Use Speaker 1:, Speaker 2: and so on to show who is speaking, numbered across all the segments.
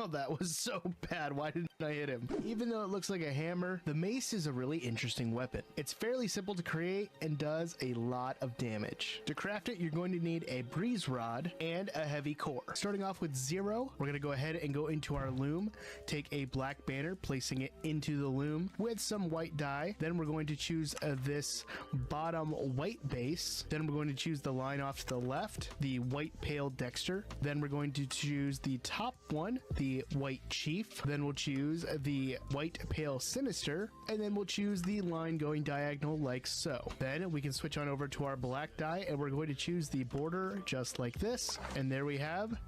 Speaker 1: Oh, that was so bad. Why didn't I hit him? Even though it looks like a hammer, the mace is a really interesting weapon. It's fairly simple to create and does a lot of damage. To craft it, you're going to need a breeze rod and a heavy core. Starting off with 0, we're going to go ahead and go into our loom, take a black banner, placing it into the loom with some white dye. Then we're going to choose this bottom white base. Then we're going to choose the line off to the left, the white pale Dexter. Then we're going to choose the top one, the white chief. Then we'll choose the white pale sinister, and then we'll choose the line going diagonal like so. Then we can switch on over to our black die, and we're going to choose the border just like this, and there we have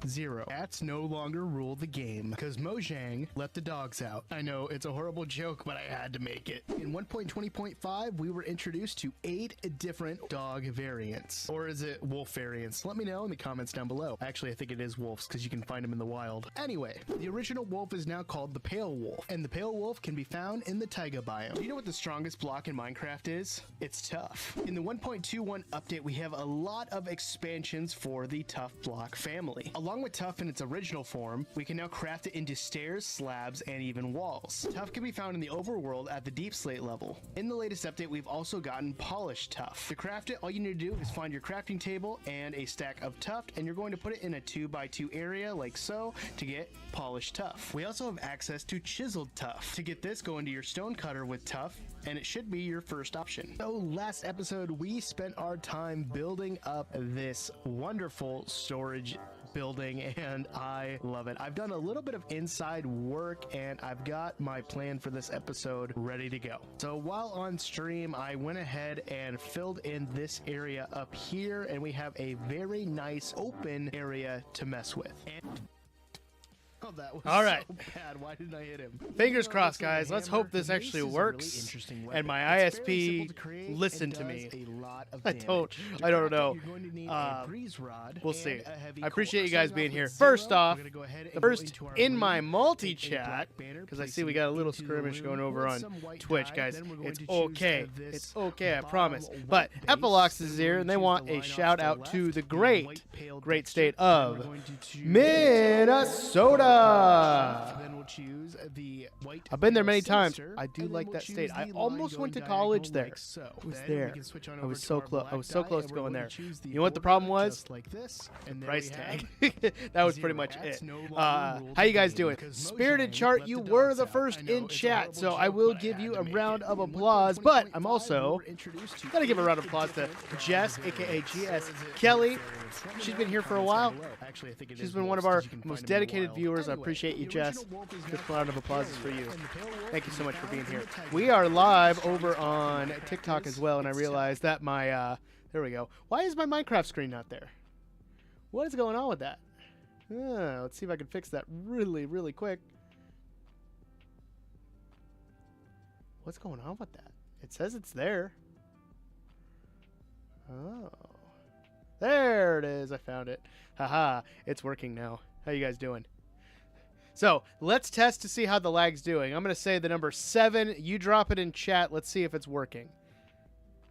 Speaker 1: 0. Cats no longer rule the game because Mojang let the dogs out. I know it's a horrible joke, but I had to make it. In 1.20.5, we were introduced to 8 different dog variants. Or is it wolf variants? Let me know in the comments down below. Actually, I think it is wolves because you can find them in the wild. Anyway, the original wolf is now called the pale wolf, and the pale wolf can be found in the taiga biome. Do you know what the strongest block in Minecraft is? It's tough. In the 1.21 update, we have a lot of expansions for the tough block family. Along with tough in its original form, we can now craft it into stairs, slabs, and even walls. Tough can be found in the overworld at the deep slate level. In the latest update, we've also gotten polished tough. To craft it, all you need to do is find your crafting table and a stack of tough, and you're going to put it in a 2x2 area like so to get polished tough. We also have access to chiseled tough. To get this, go into your stone cutter with tough, and it should be your first option. So last episode, we spent our time building up this wonderful storage building, and I love it. I've done a little bit of inside work, and I've got my plan for this episode ready to go. So while on stream, I went ahead and filled in this area up here, and we have a very nice open area to mess with. And oh, that was
Speaker 2: all right.
Speaker 1: So bad. Why didn't I hit him?
Speaker 2: Fingers crossed, guys. Let's hope this actually works. And my ISP listened to me. I don't know. We'll see. I appreciate you guys being here. First off, in my multi-chat, because I see we got a little skirmish going over on Twitch, guys. It's okay. It's okay, I promise. But Epilox is here, and they want a shout out to the great state of Minnesota. I've been there many times. I do like that state. I almost went to college there. I was there. I was so close. I was so close to going there. You know what the problem was? The price tag. That was pretty much it. How you guys doing? Spirited Chart, you were the first in chat, so I will give you a round of applause. But I'm also gotta give a round of applause to Jess, aka GS Kelly. She's been here for a while. She's been one of our most dedicated viewers. I appreciate you, Jess. This round of applause is for you. Thank you so much for being here. We are live over on TikTok as well, and I realized that my there we go. Why is my Minecraft screen not there? What is going on with that? Let's see if I can fix that really quick. What's going on with that? It says it's there. Oh. There it is. I found it. Haha. It's working now. How you guys doing? So let's test to see how the lag's doing. I'm going to say the number 7. You drop it in chat. Let's see if it's working.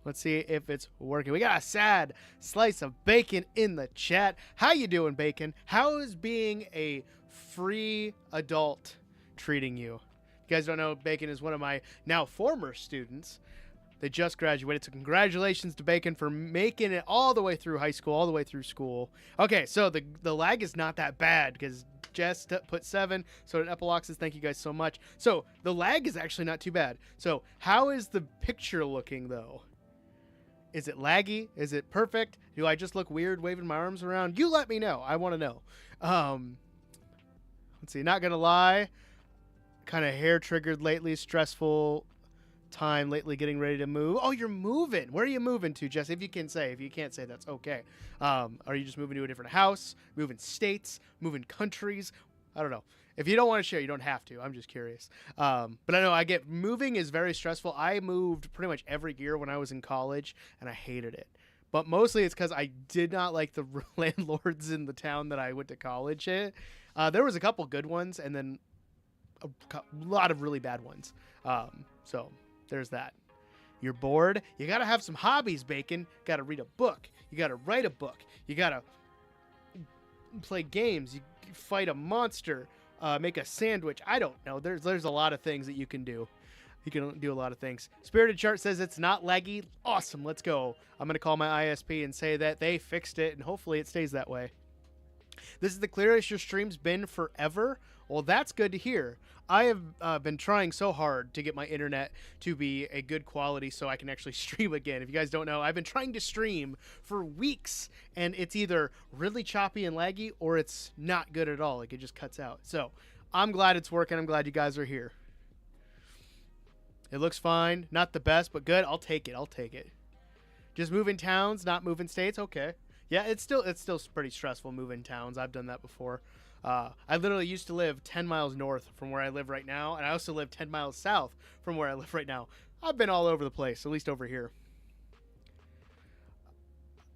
Speaker 2: Let's see if it's working. We got a sad slice of bacon in the chat. How you doing, Bacon? How is being a free adult treating you? If you guys don't know, Bacon is one of my now former students. They just graduated, so congratulations to Bacon for making it all the way through high school, all the way through school. Okay, so the lag is not that bad because Jess put 7, so did Epiloxes. Thank you guys so much. So the lag is actually not too bad. So how is the picture looking, though? Is it laggy? Is it perfect? Do I just look weird waving my arms around? You let me know. I want to know. Let's see. Not going to lie. Kind of hair triggered lately. Stressful time lately getting ready to move. Oh, you're moving. Where are you moving to, Jess? If you can say. If you can't say, that's okay. Are you just moving to a different house? Moving states? Moving countries? I don't know. If you don't want to share, you don't have to. I'm just curious. But I know moving is very stressful. I moved pretty much every year when I was in college, and I hated it. But mostly it's because I did not like the landlords in the town that I went to college in. There was a couple good ones, and then a lot of really bad ones. So there's that. You're bored? You got to have some hobbies, Bacon. Got to read a book. You got to write a book. You got to play games. You fight a monster, make a sandwich. I don't know. There's a lot of things that you can do. You can do a lot of things. Spirited Chart says it's not laggy. Awesome. Let's go. I'm going to call my ISP and say that they fixed it, and hopefully it stays that way. This is the clearest your stream's been forever. Well, that's good to hear. I have been trying so hard to get my internet to be a good quality so I can actually stream again. If you guys don't know, I've been trying to stream for weeks, and it's either really choppy and laggy or it's not good at all. Like, it just cuts out. So I'm glad it's working. I'm glad you guys are here. It looks fine. Not the best, but good. I'll take it. I'll take it. Just moving towns, not moving states. Okay. Yeah, it's still pretty stressful moving towns. I've done that before. I literally used to live 10 miles north from where I live right now, and I also live 10 miles south from where I live right now. I've been all over the place, at least over here.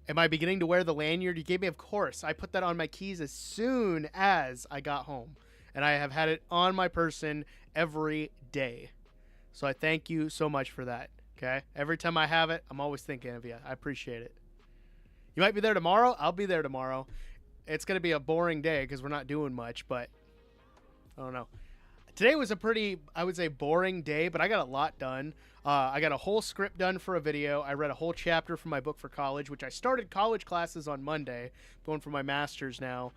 Speaker 2: Am I beginning to wear the lanyard you gave me? Of course. I put that on my keys as soon as I got home, and I have had it on my person every day. So I thank you so much for that, okay? Every time I have it, I'm always thinking of you. I appreciate it. You might be there tomorrow. I'll be there tomorrow. It's going to be a boring day because we're not doing much, but I don't know. Today was a pretty, I would say, boring day, but I got a lot done. I got a whole script done for a video. I read a whole chapter from my book for college, which I started college classes on Monday, going for my master's now.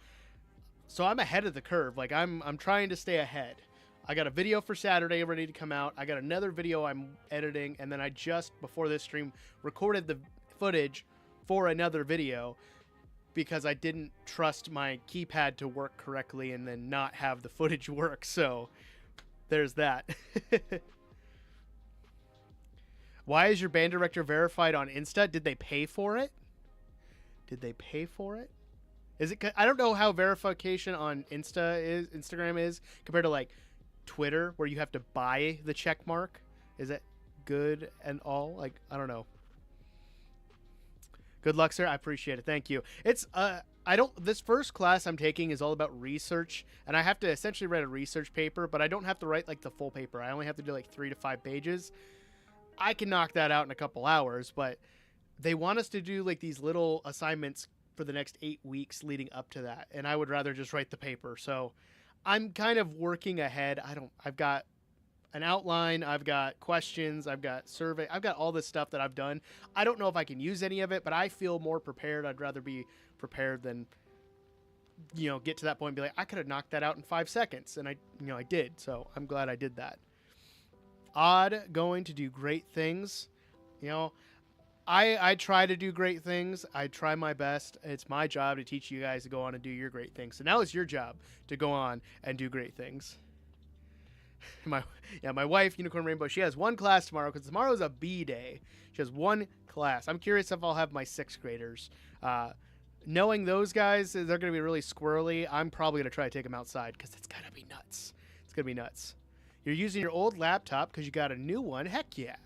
Speaker 2: So I'm ahead of the curve. Like, I'm trying to stay ahead. I got a video for Saturday ready to come out. I got another video I'm editing, and then I just, before this stream, recorded the footage for another video because I didn't trust my keypad to work correctly and then not have the footage work. So there's that. Why is your band director verified on Insta? Did they pay for it? Did they pay for it? Is it? I don't know how verification on Instagram is compared to like Twitter, where you have to buy the check mark. Is it good and all? Like, I don't know. Good luck, sir. I appreciate it. Thank you. It's this first class I'm taking is all about research, and I have to essentially write a research paper, but I don't have to write like the full paper. I only have to do like 3 to 5 pages. I can knock that out in a couple hours, but they want us to do like these little assignments for the next 8 weeks leading up to that, and I would rather just write the paper. So I'm kind of working ahead. I've got an outline, I've got questions, I've got survey, I've got all this stuff that I've done. I don't know if I can use any of it, but I feel more prepared. I'd rather be prepared than, get to that point and be like, I could have knocked that out in 5 seconds. And I did. So I'm glad I did that. Odd going to do great things. I try to do great things. I try my best. It's my job to teach you guys to go on and do your great things. So now it's your job to go on and do great things. My wife, Unicorn Rainbow, she has one class tomorrow because tomorrow is a B day. She has one class. I'm curious if I'll have my 6th graders. Knowing those guys, they're going to be really squirrely. I'm probably going to try to take them outside because it's going to be nuts. It's going to be nuts. You're using your old laptop because you got a new one. Heck yeah.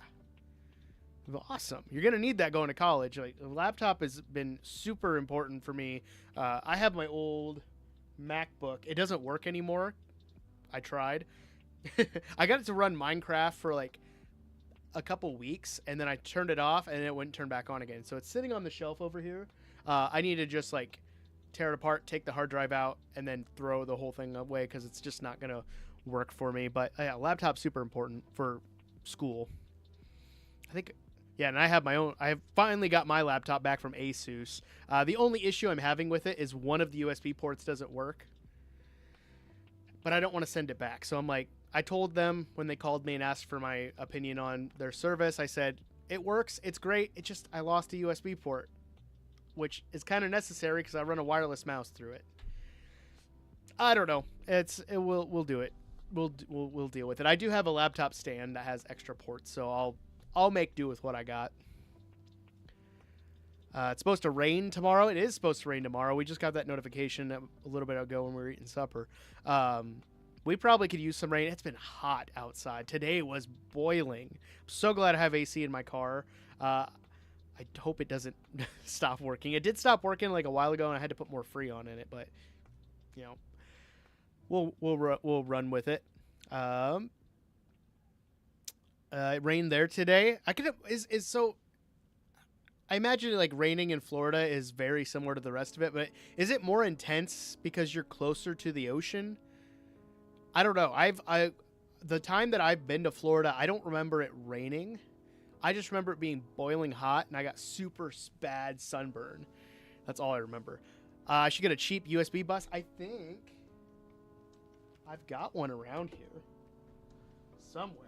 Speaker 2: Awesome. You're going to need that going to college. Like, a laptop has been super important for me. I have my old MacBook. It doesn't work anymore. I tried. I got it to run Minecraft for like a couple weeks, and then I turned it off, and it wouldn't turn back on again. So it's sitting on the shelf over here. I need to just like tear it apart, take the hard drive out, and then throw the whole thing away because it's just not going to work for me. But yeah, laptop's super important for school. I think... Yeah, and I have my own. I have finally got my laptop back from Asus. The only issue I'm having with it is one of the USB ports doesn't work. But I don't want to send it back. So I'm like, I told them when they called me and asked for my opinion on their service, I said, it works. It's great. It just, I lost a USB port, which is kind of necessary because I run a wireless mouse through it. I don't know. We'll do it. We'll deal with it. I do have a laptop stand that has extra ports, so I'll make do with what I got. It's supposed to rain tomorrow. It is supposed to rain tomorrow. We just got that notification a little bit ago when we were eating supper. We probably could use some rain. It's been hot outside. Today was boiling. I'm so glad I have AC in my car. I hope it doesn't stop working. It did stop working like a while ago, and I had to put more Freon in it. But we'll run with it. It rained there today. So I imagine like raining in Florida is very similar to the rest of it, but is it more intense because you're closer to the ocean? I don't know. The time that I've been to Florida, I don't remember it raining. I just remember it being boiling hot, and I got super bad sunburn. That's all I remember. I should get a cheap USB bus. I think I've got one around here somewhere.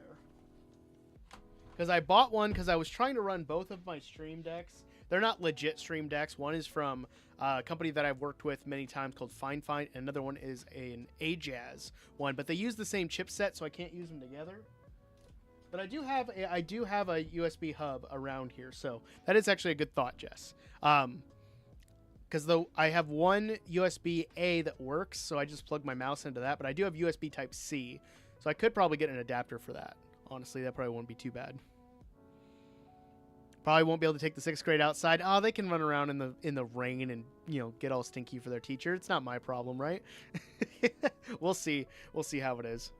Speaker 2: Because I bought one because I was trying to run both of my Stream Decks. They're not legit Stream Decks. One is from a company that I've worked with many times called Fine. And another one is an Ajaz one. But they use the same chipset, so I can't use them together. But I do have a USB hub around here, so that is actually a good thought, Jess. Because though I have one USB-A that works, so I just plug my mouse into that. But I do have USB Type-C, so I could probably get an adapter for that. Honestly, that probably won't be too bad. Probably won't be able to take the 6th grade outside. Oh, they can run around in the rain and, you know, get all stinky for their teacher. It's not my problem, right? We'll see. We'll see how it is.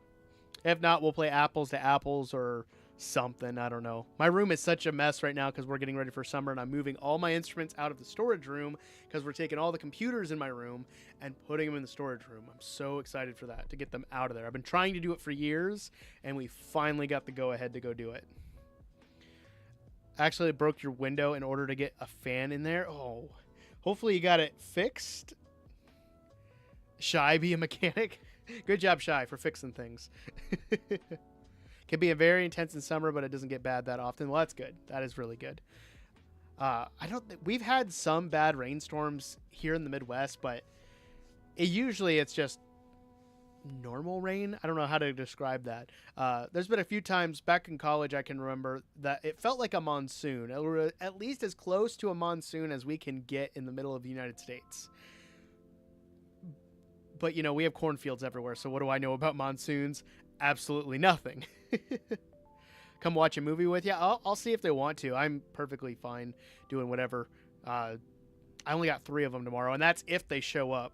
Speaker 2: If not, we'll play apples to apples or something. I don't know. My room is such a mess right now because we're getting ready for summer, and I'm moving all my instruments out of the storage room because we're taking all the computers in my room and putting them in the storage room. I'm so excited for that, to get them out of there. I've been trying to do it for years, and we finally got the go-ahead to go do it. Actually, broke your window in order to get a fan in there. Oh, hopefully you got it fixed. Shy, be a mechanic. Good job, Shy, for fixing things. Can be a very intense in summer, but it doesn't get bad that often. Well, that's good. That is really good. We've had some bad rainstorms here in the Midwest, but it's just normal rain. I don't know how to describe that. There's been a few times back in college I can remember that it felt like a monsoon, or at least as close to a monsoon as we can get in the middle of the United States. But, you know, we have cornfields everywhere, so what do I know about monsoons? Absolutely nothing. Come watch a movie with you? I'll see if they want to. I'm perfectly fine doing whatever. I only got 3 of them tomorrow, and that's if they show up.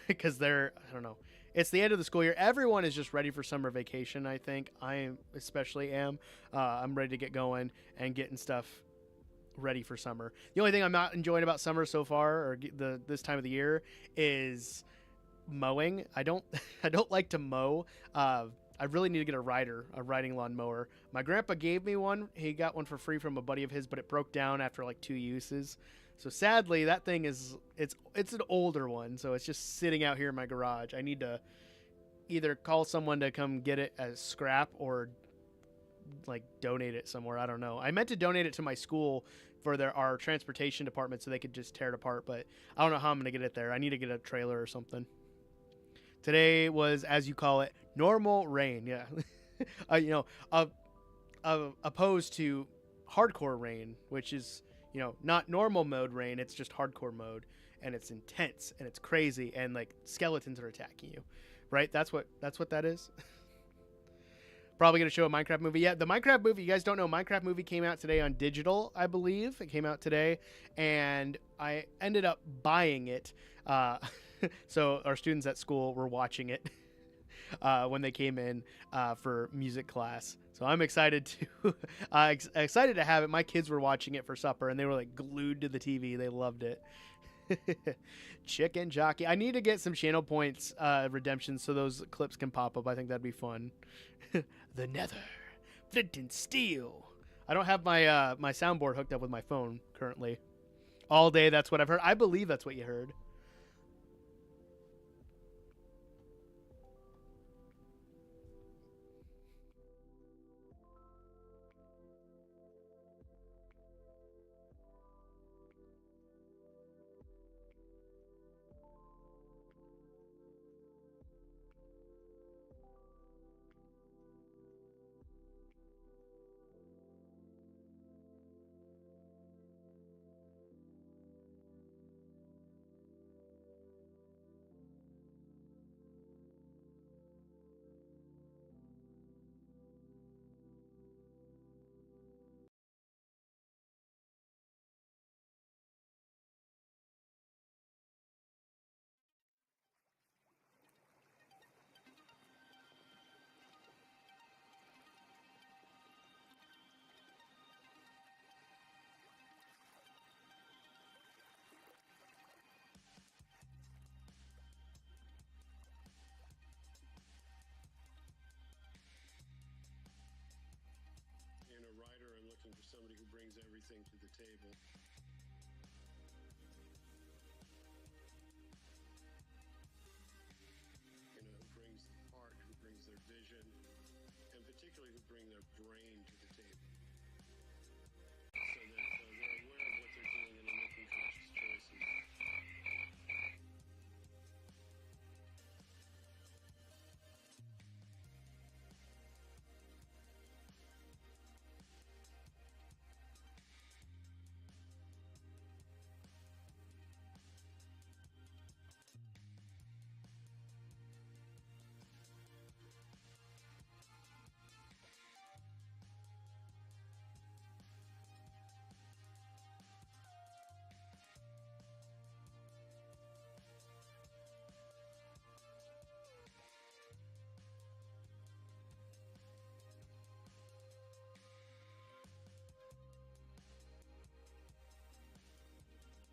Speaker 2: Because I don't know. It's the end of the school year. Everyone is just ready for summer vacation, I think. I especially am. I'm ready to get going and getting stuff ready for summer. The only thing I'm not enjoying about summer so far, or this time of the year, is mowing. I don't like to mow. I really need to get a riding lawn mower. My grandpa gave me one. He got one for free from a buddy of his, but it broke down after like 2 uses. So sadly, that thing it's an older one, so it's just sitting out here in my garage. I need to either call someone to come get it as scrap or like donate it somewhere. I don't know. I meant to donate it to my school for our transportation department so they could just tear it apart, but I don't know how I'm gonna get it there. I need to get a trailer or something. Today was, as you call it, normal rain. Yeah. Opposed to hardcore rain, which is, you know, not normal mode rain. It's just hardcore mode, and it's intense and it's crazy, and like skeletons are attacking you, right? That's what that is. Probably gonna show a Minecraft movie. Yeah, the Minecraft movie. You guys don't know, Minecraft movie came out today on digital, I believe. It came out today, and I ended up buying it. So our students at school were watching it when they came in for music class. So I'm excited to excited to have it. My kids were watching it for supper, and they were like glued to the TV. They loved it. Chicken jockey. I need to get some channel points redemption so those clips can pop up. I think that'd be fun. The Nether, flint and steel. I don't have my my soundboard hooked up with my phone currently. All day, that's what I've heard. I believe that's what you heard.
Speaker 3: somebody who brings everything to the table. You know, who brings the heart, who brings their vision, and particularly who bring their brain to the table. So that they're aware of what they're doing and they're making conscious choices.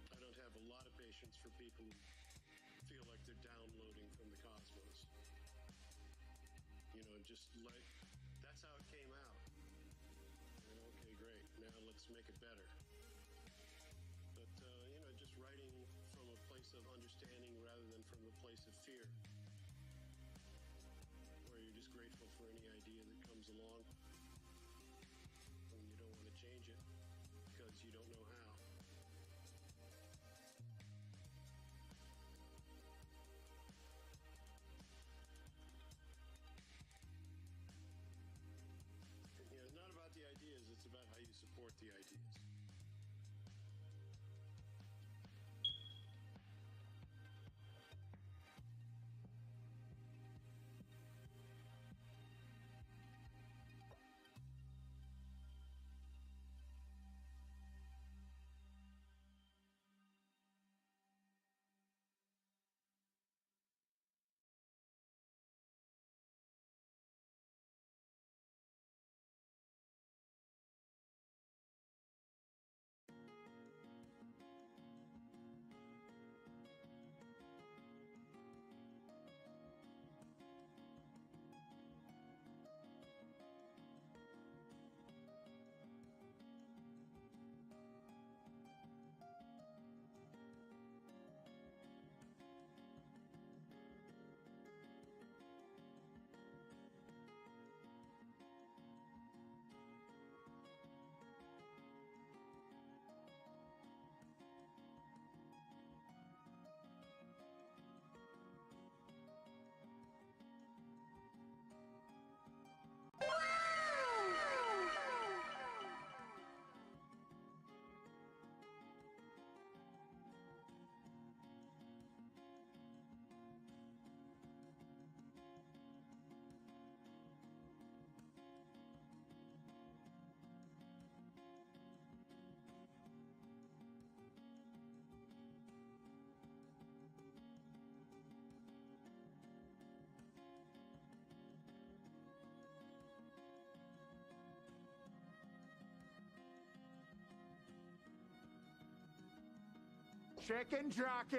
Speaker 3: I don't have a lot of patience for people who feel like they're downloading from the cosmos. You know, just like, that's how it came out. You know, okay, great. Now let's make it better. But, you know, just writing from a place of understanding rather than from a place of fear. Where you're just grateful for any idea that comes along. And you don't want to change it because you don't know how. You know, it's not about the ideas, it's about how you support the ideas.
Speaker 4: Chicken jockey.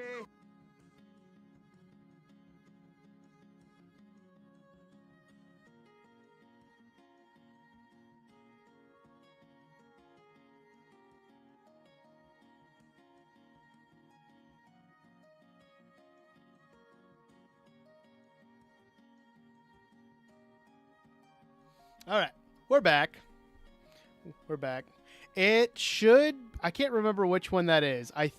Speaker 2: All right, we're back. We're back. It should. I can't remember which one that is. I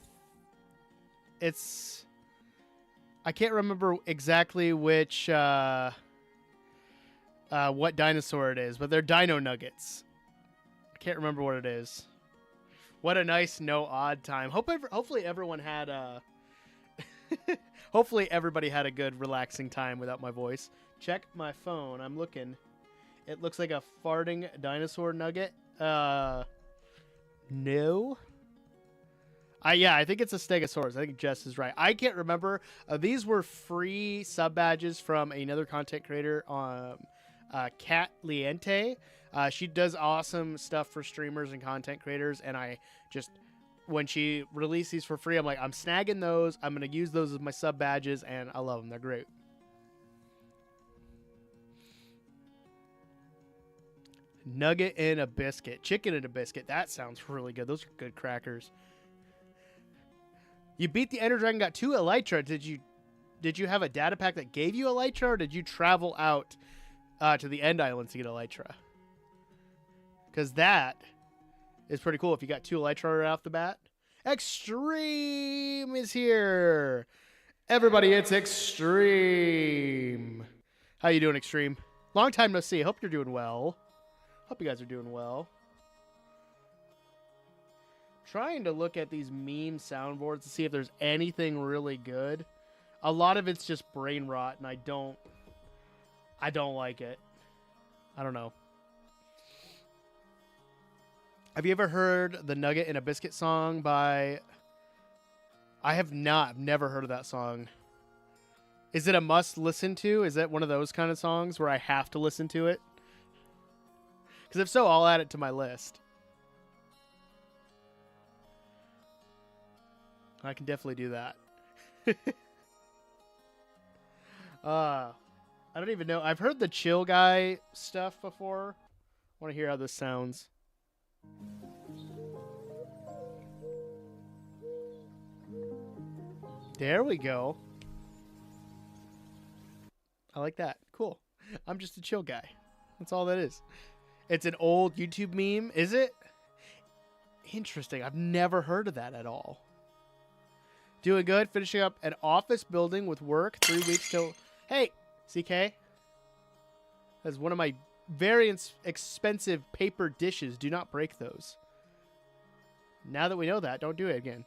Speaker 2: can't remember exactly which what dinosaur it is, but they're Dino Nuggets. I can't remember what it is. What a nice no odd time. Hopefully everyone had hopefully everybody had a good relaxing time without my voice. Check my phone. I'm looking. It looks like a farting dinosaur nugget. No. Yeah, I think it's a Stegosaurus. I think Jess is right. I can't remember. These were free sub badges from another content creator, Kat Liente. She does awesome stuff for streamers and content creators, and I just, when she released these for free, I'm like, I'm snagging those. I'm going to use those as my sub badges, and I love them. They're great. Nugget and a biscuit. Chicken and a biscuit. That sounds really good. Those are good crackers. You beat the Ender Dragon, got 2 Elytra. Did you have a data pack that gave you Elytra, or did you travel out to the End Islands to get Elytra? Because that is pretty cool if you got 2 Elytra right off the bat. Extreme is here. Everybody, it's Extreme. How you doing, Extreme? Long time no see. Hope you're doing well. Hope you guys are doing well. Trying to look at these meme soundboards to see if there's anything really good. A lot of it's just brain rot, and I don't like it. I don't know. Have you ever heard the Nugget and a Biscuit song by... I have not. I've never heard of that song. Is it a must listen to? Is that one of those kind of songs where I have to listen to it? Because if so, I'll add it to my list. I can definitely do that. I don't even know. I've heard the Chill Guy stuff before. I want to hear how this sounds. There we go. I like that. Cool. I'm just a chill guy. That's all that is. It's an old YouTube meme, is it? Interesting. I've never heard of that at all. Doing good. Finishing up an office building with work. 3 weeks till... Hey, CK. That's one of my very expensive paper dishes. Do not break those. Now that we know that, don't do it again.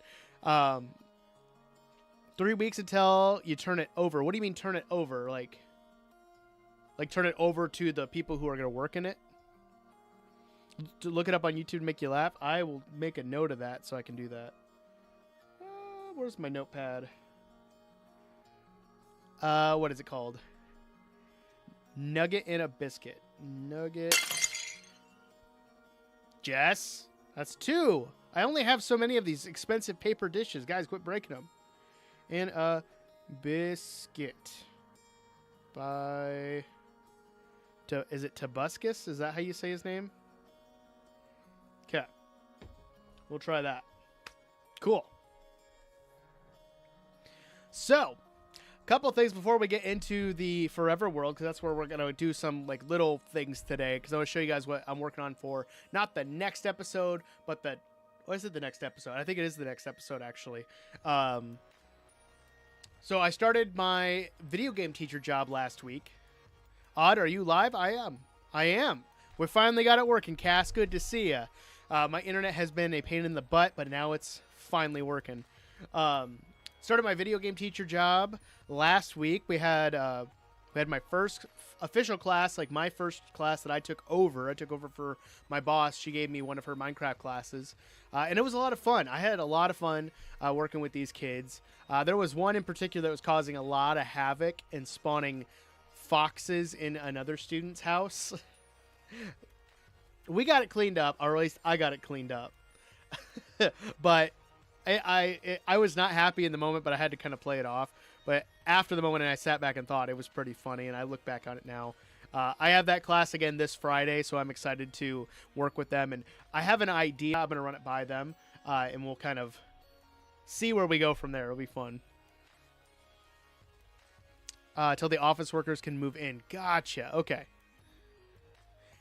Speaker 2: 3 weeks until you turn it over. What do you mean turn it over? Like turn it over to the people who are going to work in it? To look it up on YouTube to make you laugh? I will make a note of that so I can do that. Where's my notepad? What is it called? Nugget and a Biscuit. Nugget. Jess? That's 2. I only have so many of these expensive paper dishes. Guys, quit breaking them. And a biscuit. By... Is it Tobuscus? Is that how you say his name? Okay. We'll try that. Cool. So, a couple of things before we get into the Forever World, because that's where we're going to do some like little things today, because I want to show you guys what I'm working on for not the next episode, but the... What is it, the next episode? I think it is the next episode, actually. So I started my video game teacher job last week. Odd, are you live? I am. We finally got it working, Cass. Good to see ya. My internet has been a pain in the butt, but now it's finally working. Started my video game teacher job last week. We had my first official class, like my first class that I took over. I took over for my boss. She gave me one of her Minecraft classes, and it was a lot of fun. I had a lot of fun working with these kids. There was one in particular that was causing a lot of havoc and spawning foxes in another student's house. We got it cleaned up, or at least I got it cleaned up. But I was not happy in the moment, but I had to kind of play it off. But after the moment, and I sat back and thought, it was pretty funny, and I look back on it now. I have that class again this Friday, so I'm excited to work with them. And I have an idea. I'm going to run it by them, and we'll kind of see where we go from there. It'll be fun. Till the office workers can move in. Gotcha. Okay.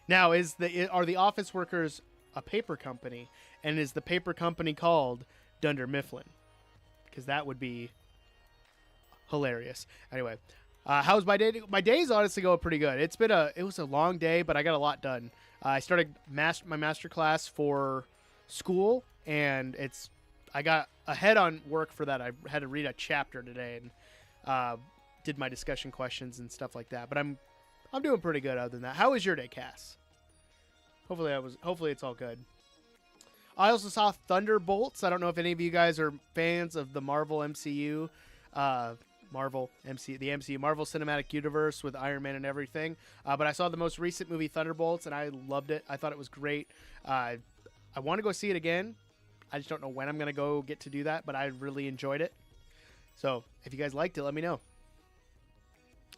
Speaker 2: Now, are the office workers a paper company? And is the paper company called Dunder Mifflin? Because that would be hilarious. Anyway, how's my day? My day's honestly going pretty good. It was a long day, but I got a lot done. I started my master class for school, and I got ahead on work for that. I had to read a chapter today and did my discussion questions and stuff like that. But I'm doing pretty good other than that. How was your day, Cass? Hopefully it's all good. I also saw Thunderbolts. I don't know if any of you guys are fans of the Marvel MCU. The MCU, Marvel Cinematic Universe with Iron Man and everything. But I saw the most recent movie, Thunderbolts, and I loved it. I thought it was great. I want to go see it again. I just don't know when I'm going to go get to do that, but I really enjoyed it. So if you guys liked it, let me know.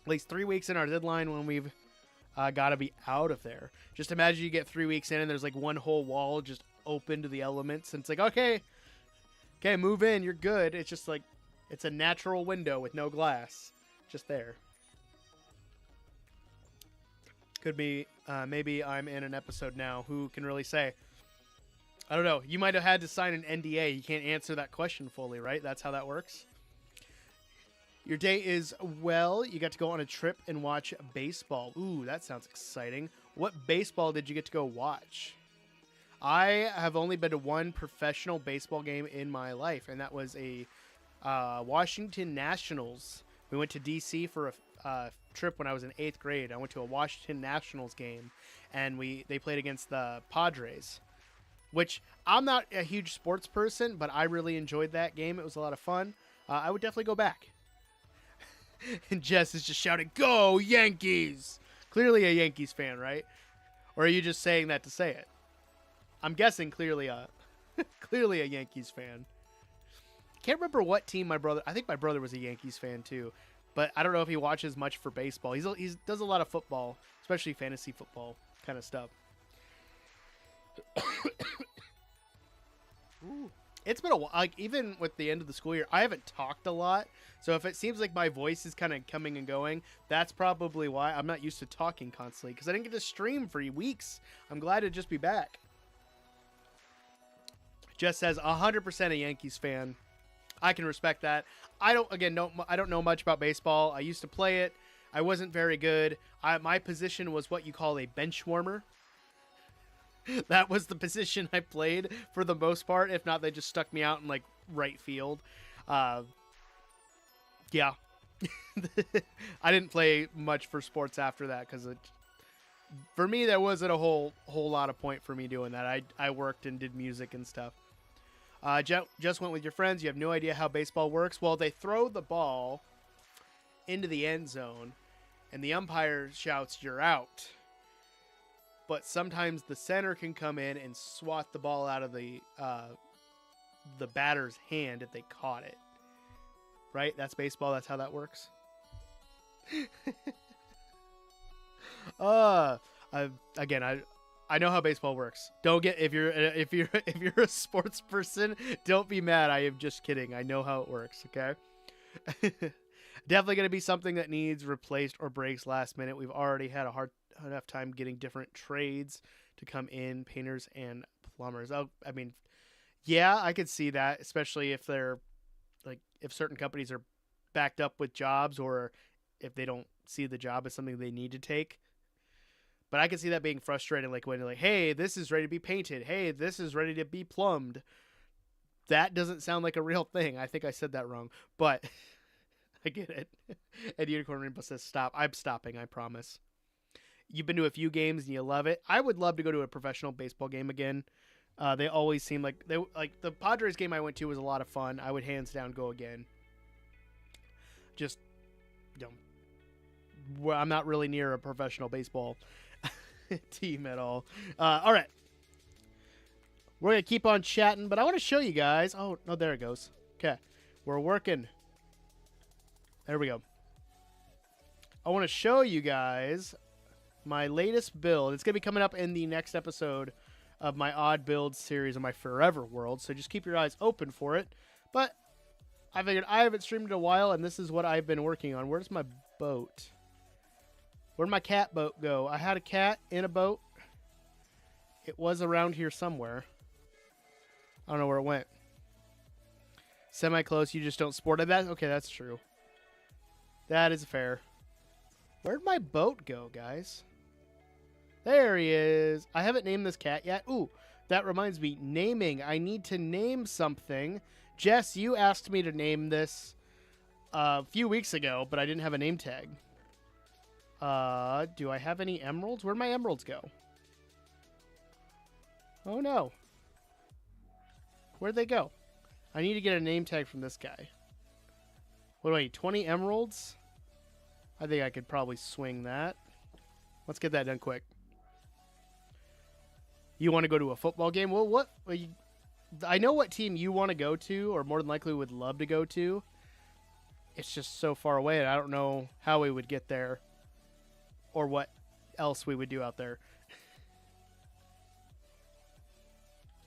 Speaker 2: At least 3 weeks in our deadline when we've gotta be out of there. Just imagine you get 3 weeks in and there's like one whole wall just open to the elements, and it's like, okay, move in, you're good. It's just like, it's a natural window with no glass, just there. Could be, maybe I'm in an episode now. Who can really say? I don't know. You might have had to sign an NDA. You can't answer that question fully, right? That's how that works. Your day is well. You got to go on a trip and watch baseball. Ooh, that sounds exciting. What baseball did you get to go watch? I have only been to one professional baseball game in my life, and that was a Washington Nationals. We went to D.C. for a trip when I was in 8th grade. I went to a Washington Nationals game, and they played against the Padres, which I'm not a huge sports person, but I really enjoyed that game. It was a lot of fun. I would definitely go back. And Jess is just shouting, "Go Yankees!" Clearly a Yankees fan, right? Or are you just saying that to say it? I'm guessing clearly a Yankees fan. Can't remember what team my brother... I think my brother was a Yankees fan too. But I don't know if he watches much for baseball. He does a lot of football, especially fantasy football kind of stuff. Ooh. It's been a while. Like, even with the end of the school year, I haven't talked a lot. So if it seems like my voice is kind of coming and going, that's probably why. I'm not used to talking constantly because I didn't get to stream for weeks. I'm glad to just be back. Jess says 100% a Yankees fan. I can respect that. I don't know much about baseball. I used to play it. I wasn't very good. My position was what you call a bench warmer. That was the position I played for the most part. If not, they just stuck me out in like right field. Yeah. I didn't play much for sports after that because for me there wasn't a whole lot of point for me doing that. I worked and did music and stuff. Just went with your friends. You have no idea how baseball works. Well, they throw the ball into the end zone, and the umpire shouts, "You're out." But sometimes the center can come in and swat the ball out of the batter's hand if they caught it. Right? That's baseball. That's how that works. I know how baseball works. Don't get if you're a sports person, don't be mad. I am just kidding. I know how it works, okay? Definitely going to be something that needs replaced or breaks last minute. We've already had a hard enough time getting different trades to come in, painters and plumbers. I mean, yeah, I could see that, especially if they're like if certain companies are backed up with jobs or if they don't see the job as something they need to take. But I can see that being frustrating, like when you're like, "Hey, this is ready to be painted. Hey, this is ready to be plumbed." That doesn't sound like a real thing. I think I said that wrong, but I get it. And Unicorn Rainbow says, "Stop." I'm stopping, I promise. You've been to a few games and you love it. I would love to go to a professional baseball game again. They always seem like the Padres game I went to was a lot of fun. I would hands down go again. Just, I'm not really near a professional baseball team at all. All right. We're going to keep on chatting, but I want to show you guys. Oh, no, there it goes. Okay. We're working. There we go. I want to show you guys my latest build. It's going to be coming up in the next episode of my Odd Builds series on my Forever World, so just keep your eyes open for it. But I figured I haven't streamed in a while, and this is what I've been working on. Where's my boat? Where'd my cat boat go? I had a cat in a boat. It was around here somewhere. I don't know where it went. Semi-close, you just don't sport it. Okay, that's true. That is fair. Where'd my boat go, guys? There he is. I haven't named this cat yet. Ooh, that reminds me. Naming. I need to name something. Jess, you asked me to name this a few weeks ago, but I didn't have a name tag. Do I have any emeralds? Where'd my emeralds go? Oh, no. Where'd they go? I need to get a name tag from this guy. What do I need? 20 emeralds? I think I could probably swing that. Let's get that done quick. You want to go to a football game? Well, what? I know what team you want to go to, or more than likely would love to go to. It's just so far away, and I don't know how we would get there, or what else we would do out there.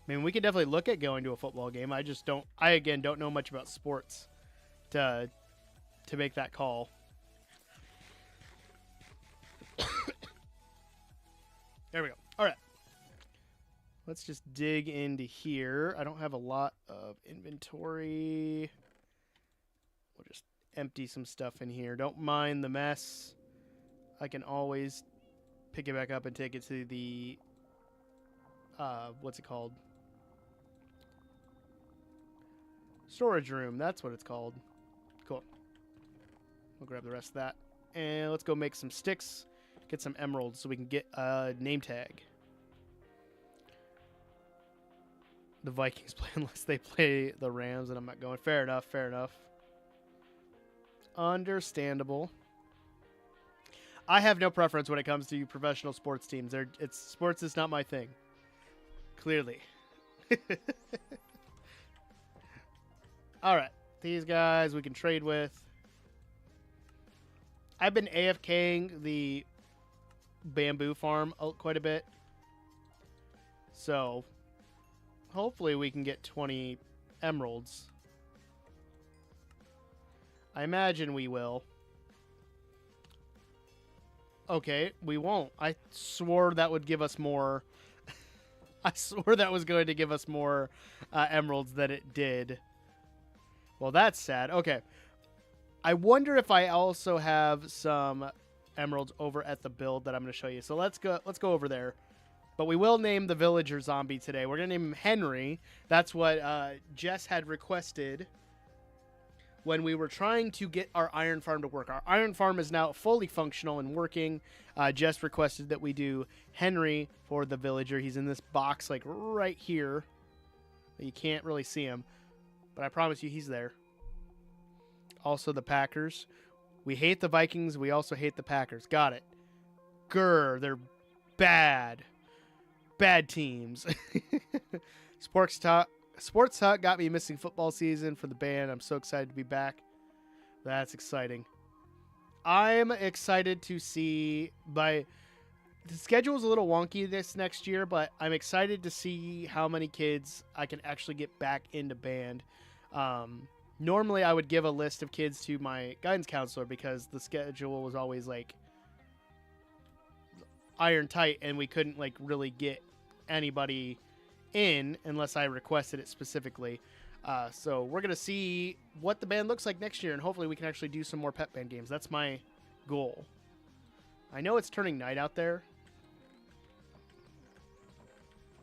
Speaker 2: I mean, we could definitely look at going to a football game. I just don't. I again don't know much about sports to make that call. There we go. All right. Let's just dig into here. I don't have a lot of inventory. We'll just empty some stuff in here. Don't mind the mess. I can always pick it back up and take it to the what's it called? Storage room. That's what it's called. Cool. We'll grab the rest of that. And let's go make some sticks. Get some emeralds so we can get a name tag. The Vikings play unless they play the Rams, and I'm not going. Fair enough. Fair enough. Understandable. I have no preference when it comes to professional sports teams. Sports is not my thing. Clearly. All right. These guys we can trade with. I've been AFKing the bamboo farm quite a bit. So, hopefully we can get 20 emeralds. I imagine we will. Okay, we won't. I swore that would give us more. I swore that was going to give us more emeralds than it did. Well, that's sad. Okay. I wonder if I also have some emeralds over at the build that I'm going to show you. So let's go over there. But we will name the villager zombie today. We're going to name him Henry. That's what Jess had requested when we were trying to get our iron farm to work. Our iron farm is now fully functional and working. Jess requested that we do Henry for the villager. He's in this box like right here. You can't really see him, but I promise you he's there. Also the Packers. We hate the Vikings. We also hate the Packers. Got it. Grr, they're bad. Bad teams. Sports Hut got me missing football season for the band. I'm so excited to be back. That's exciting. I'm excited to see the schedule is a little wonky this next year, but I'm excited to see how many kids I can actually get back into band. Normally I would give a list of kids to my guidance counselor because the schedule was always like iron tight and we couldn't like really get anybody in unless I requested it specifically. So we're going to see what the band looks like next year, and hopefully we can actually do some more pep band games. That's my goal. I know it's turning night out there.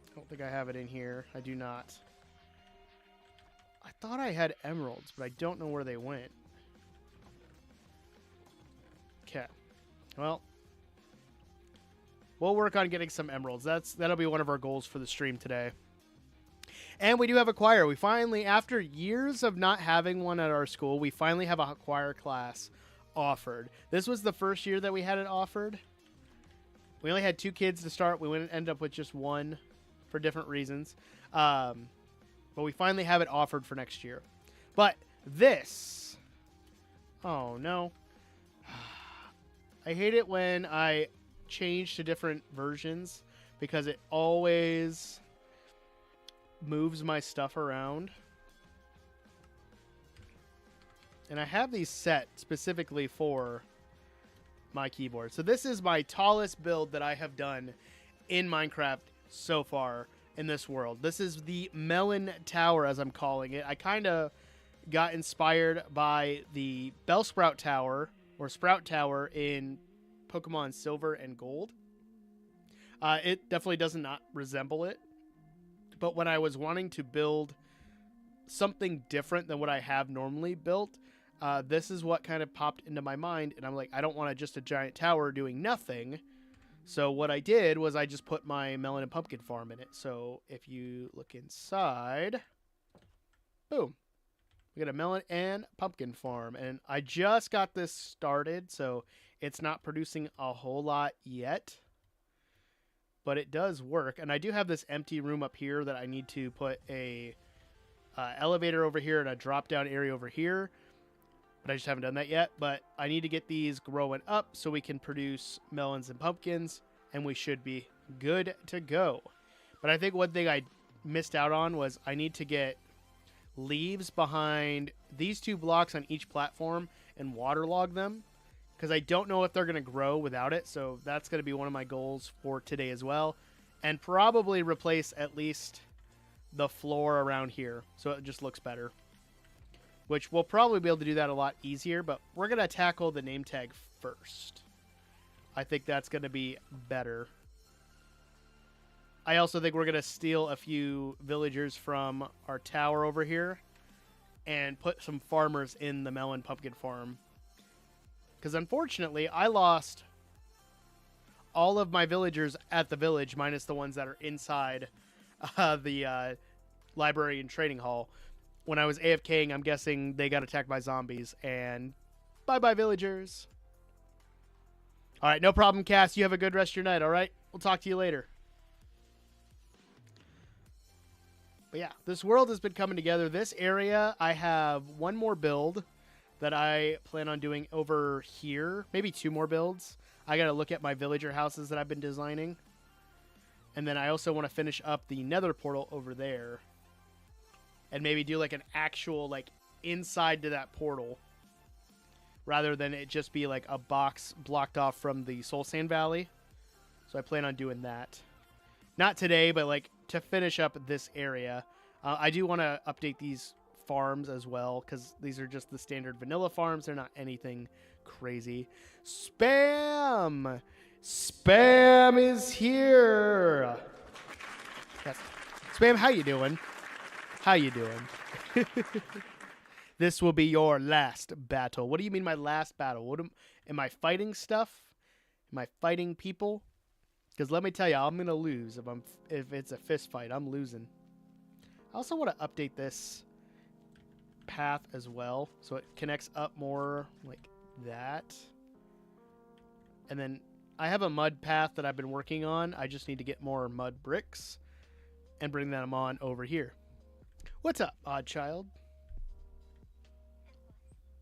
Speaker 2: I don't think I have it in here. I do not. I thought I had emeralds, but I don't know where they went. Okay. Well, we'll work on getting some emeralds. That'll be one of our goals for the stream today. And we do have a choir. We finally, after years of not having one at our school, we finally have a choir class offered. This was the first year that we had it offered. We only had 2 kids to start. We ended up with just 1 for different reasons. But we finally have it offered for next year. But this... Oh, no. I hate it when I change to different versions because it always moves my stuff around. And I have these set specifically for my keyboard. So this is my tallest build that I have done in Minecraft so far in this world. This is the Melon Tower, as I'm calling it. I kind of got inspired by the Bellsprout Tower or Sprout Tower in Pokemon Silver and Gold. It definitely does not resemble it. But when I was wanting to build something different than what I have normally built, this is what kind of popped into my mind. And I'm like, I don't want just a giant tower doing nothing. So what I did was I just put my melon and pumpkin farm in it. So if you look inside, boom, we got a melon and pumpkin farm. And I just got this started, so it's not producing a whole lot yet. But it does work. And I do have this empty room up here that I need to put a elevator over here and a drop down area over here. but I just haven't done that yet. But I need to get these growing up so we can produce melons and pumpkins, and we should be good to go. But I think one thing I missed out on was I need to get leaves behind these 2 blocks on each platform and waterlog them, because I don't know if they're going to grow without it. So that's going to be one of my goals for today as well. And probably replace at least the floor around here so it just looks better. Which we'll probably be able to do that a lot easier, but we're going to tackle the name tag first. I think that's going to be better. I also think we're going to steal a few villagers from our tower over here and put some farmers in the melon pumpkin farm. Because unfortunately, I lost all of my villagers at the village, minus the ones that are inside the library and trading hall. When I was AFKing, I'm guessing they got attacked by zombies. And bye-bye, villagers. All right, no problem, Cass. You have a good rest of your night, all right? We'll talk to you later. But yeah, this world has been coming together. This area, I have one more build that I plan on doing over here. Maybe 2 more builds. I got to look at my villager houses that I've been designing. And then I also want to finish up the nether portal over there. And maybe do like an actual like inside to that portal. Rather than it just be like a box blocked off from the Soul Sand Valley. So I plan on doing that. Not today, but like to finish up this area. I do want to update these farms as well, because these are just the standard vanilla farms. They're not anything crazy. Spam! Spam is here! Yes. Spam, how you doing? How you doing? This will be your last battle. What do you mean my last battle? Am I fighting stuff? Am I fighting people? Because let me tell you, I'm gonna lose if it's a fist fight. I'm losing. I also want to update this path as well, so it connects up more like that. And then I have a mud path that I've been working on. I just need to get more mud bricks and bring them on over here. What's up, odd child?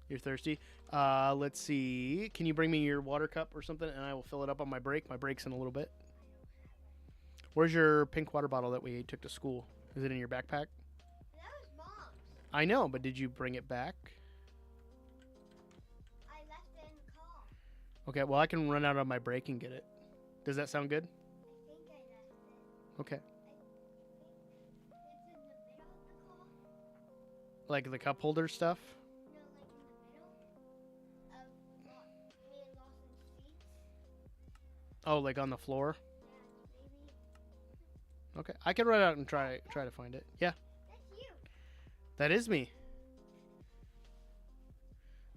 Speaker 2: You're thirsty? Let's see. Can you bring me your water cup or something, and I will fill it up on my break. My break's in a little bit. Where's your pink water bottle that we took to school? Is it in your backpack?
Speaker 4: That was Mom's.
Speaker 2: I know, but did you bring it back?
Speaker 4: I left it in the car.
Speaker 2: Okay, well, I can run out on my break and get it. Does that sound good?
Speaker 4: I think I left it.
Speaker 2: Okay.
Speaker 4: It's in the middle of the car.
Speaker 2: Like the cup holder stuff?
Speaker 4: No, like in the middle of me and Lawson's seats.
Speaker 2: Oh, like on the floor?
Speaker 4: Yeah, maybe.
Speaker 2: Okay, I can run out and try to find it. Yeah,
Speaker 4: That's you.
Speaker 2: that is me.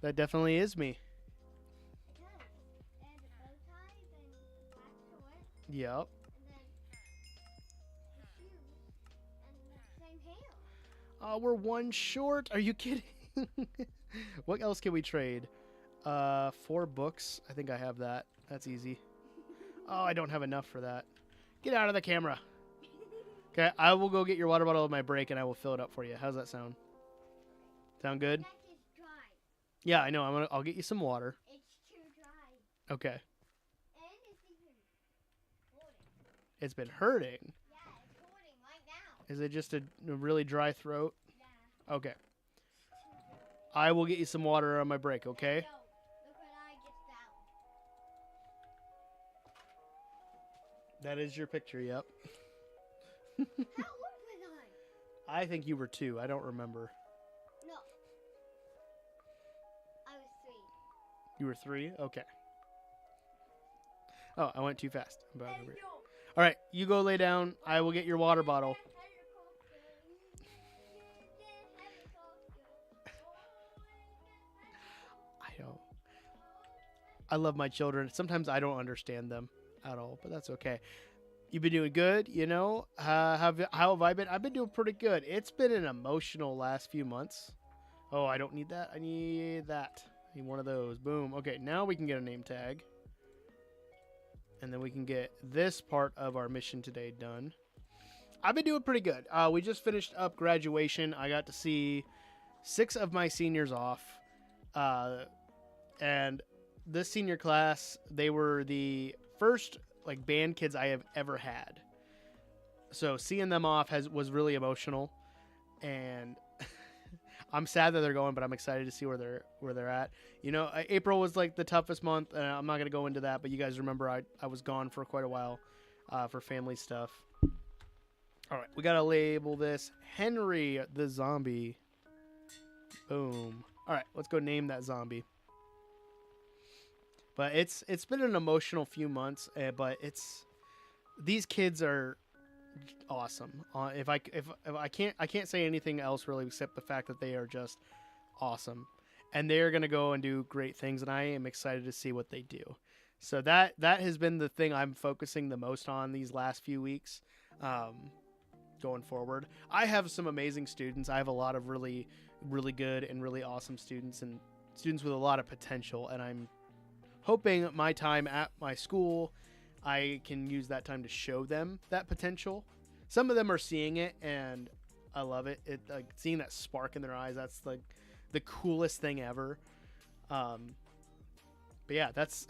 Speaker 2: That definitely is me.
Speaker 4: It does. And the bow ties and the black shorts.
Speaker 2: Yep.
Speaker 4: And then the shoes and the same hair.
Speaker 2: Oh, we're one short. Are you kidding? What else can we trade? 4 books. I think I have that. That's easy. Oh, I don't have enough for that. Get out of the camera. Okay, I will go get your water bottle on my break and I will fill it up for you. How's that sound? Sound good?
Speaker 4: That is dry.
Speaker 2: Yeah, I know. I'll get you some water.
Speaker 4: It's too dry.
Speaker 2: Okay.
Speaker 4: And it's even hurting.
Speaker 2: It's been hurting.
Speaker 4: Yeah, it's hurting right now.
Speaker 2: Is it just a really dry throat?
Speaker 4: Yeah.
Speaker 2: Okay. I will get you some water on my break, okay?
Speaker 4: Yo, look what I just found.
Speaker 2: That is your picture, yep.
Speaker 4: How old was I?
Speaker 2: I think you were 2. I don't remember.
Speaker 4: No. I was 3.
Speaker 2: You were 3? Okay. Oh, I went too fast. I'm about over here.
Speaker 4: yo.
Speaker 2: All right, you go lay down. I will get your water bottle. I know. I love my children. Sometimes I don't understand them at all, but that's okay. You've been doing good, you know. How have I been? I've been doing pretty good. It's been an emotional last few months. Oh, I don't need that. I need that. I need one of those. Boom. Okay, now we can get a name tag. And then we can get this part of our mission today done. I've been doing pretty good. We just finished up graduation. I got to see 6 of my seniors off. And this senior class, they were the first like band kids I have ever had. So seeing them off was really emotional, and I'm sad that they're going, but I'm excited to see where they're at. You know, April was like the toughest month, and I'm not gonna go into that, but you guys remember I was gone for quite a while for family stuff. All right, we gotta label this Henry the zombie. Boom. All right, let's go name that zombie. But it's been an emotional few months, but these kids are awesome. If I can't say anything else really except the fact that they are just awesome, and they are gonna go and do great things, and I am excited to see what they do. So that has been the thing I'm focusing the most on these last few weeks. Going forward, I have some amazing students. I have a lot of really, really good and really awesome students, and students with a lot of potential, and I'm hoping my time at my school, I can use that time to show them that potential. Some of them are seeing it, and I love it. Like seeing that spark in their eyes. That's like the coolest thing ever. But yeah, that's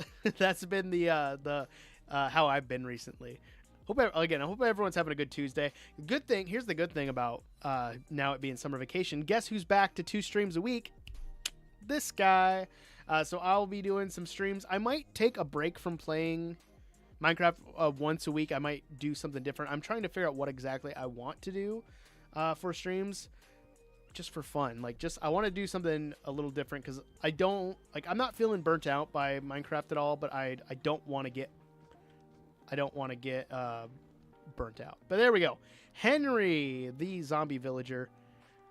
Speaker 2: been the how I've been recently. I hope everyone's having a good Tuesday. Good thing. Here's the good thing about now it being summer vacation. Guess who's back to 2 streams a week? This guy. So I'll be doing some streams. I might take a break from playing Minecraft once a week. I might do something different. I'm trying to figure out what exactly I want to do for streams, just for fun. Like, I want to do something a little different because I'm not feeling burnt out by Minecraft at all, but I don't want to get burnt out. But there we go. Henry, the zombie villager,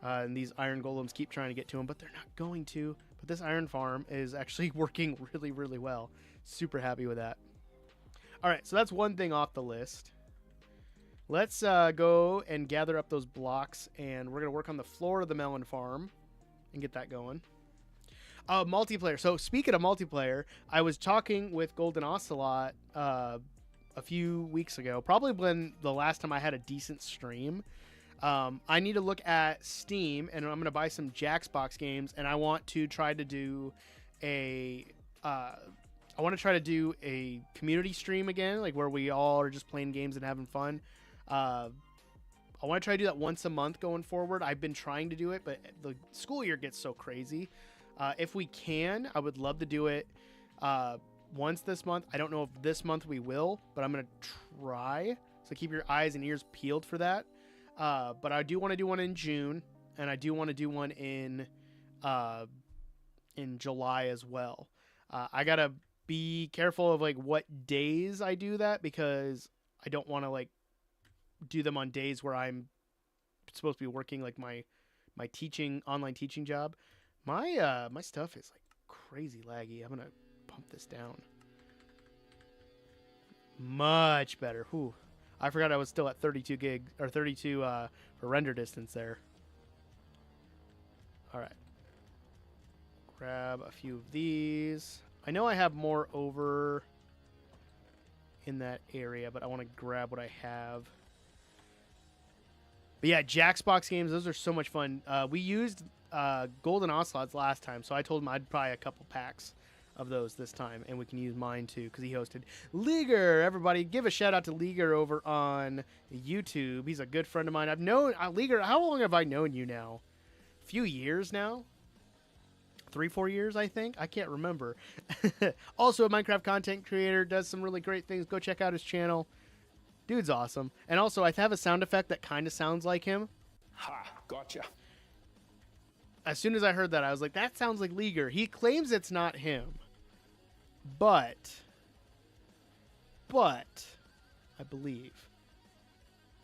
Speaker 2: and these iron golems keep trying to get to him, but they're not going to. But this iron farm is actually working really, really well. Super happy with that. All right, so that's one thing off the list. Let's go and gather up those blocks, and we're going to work on the floor of the melon farm and get that going. Multiplayer. So speaking of multiplayer, I was talking with Golden Ocelot a few weeks ago, probably when the last time I had a decent stream. I need to look at Steam, and I'm going to buy some Jaxbox games, and I want to try to do a community stream again, like where we all are just playing games and having fun. I want to try to do that once a month going forward. I've been trying to do it, but the school year gets so crazy. If we can, I would love to do it once this month. I don't know if this month we will, but I'm going to try. So keep your eyes and ears peeled for that. But I do want to do one in June, and I do want to do one in July as well. I got to be careful of like what days I do that, because I don't want to like do them on days where I'm supposed to be working like my online teaching job. My stuff is like crazy laggy. I'm gonna pump this down. Much better. Whew. I forgot I was still at 32 gig or 32 for render distance there. All right. Grab a few of these. I know I have more over in that area, but I want to grab what I have. But yeah, Jaxbox games, those are so much fun. We used Golden Ocelots last time, so I told him I'd buy a couple packs of those this time, and we can use mine too because he hosted. Leaguer, everybody, give a shout out to Leaguer over on YouTube. He's a good friend of mine. I've known Leaguer. How long have I known you now? A few years now. 3-4 years, I think. I can't remember. Also a Minecraft content creator, does some really great things. Go check out his channel. Dude's awesome. And also, I have a sound effect that kind of sounds like him.
Speaker 5: Ha, gotcha.
Speaker 2: As soon as I heard that, I was like, that sounds like Leaguer. He claims it's not him. But I believe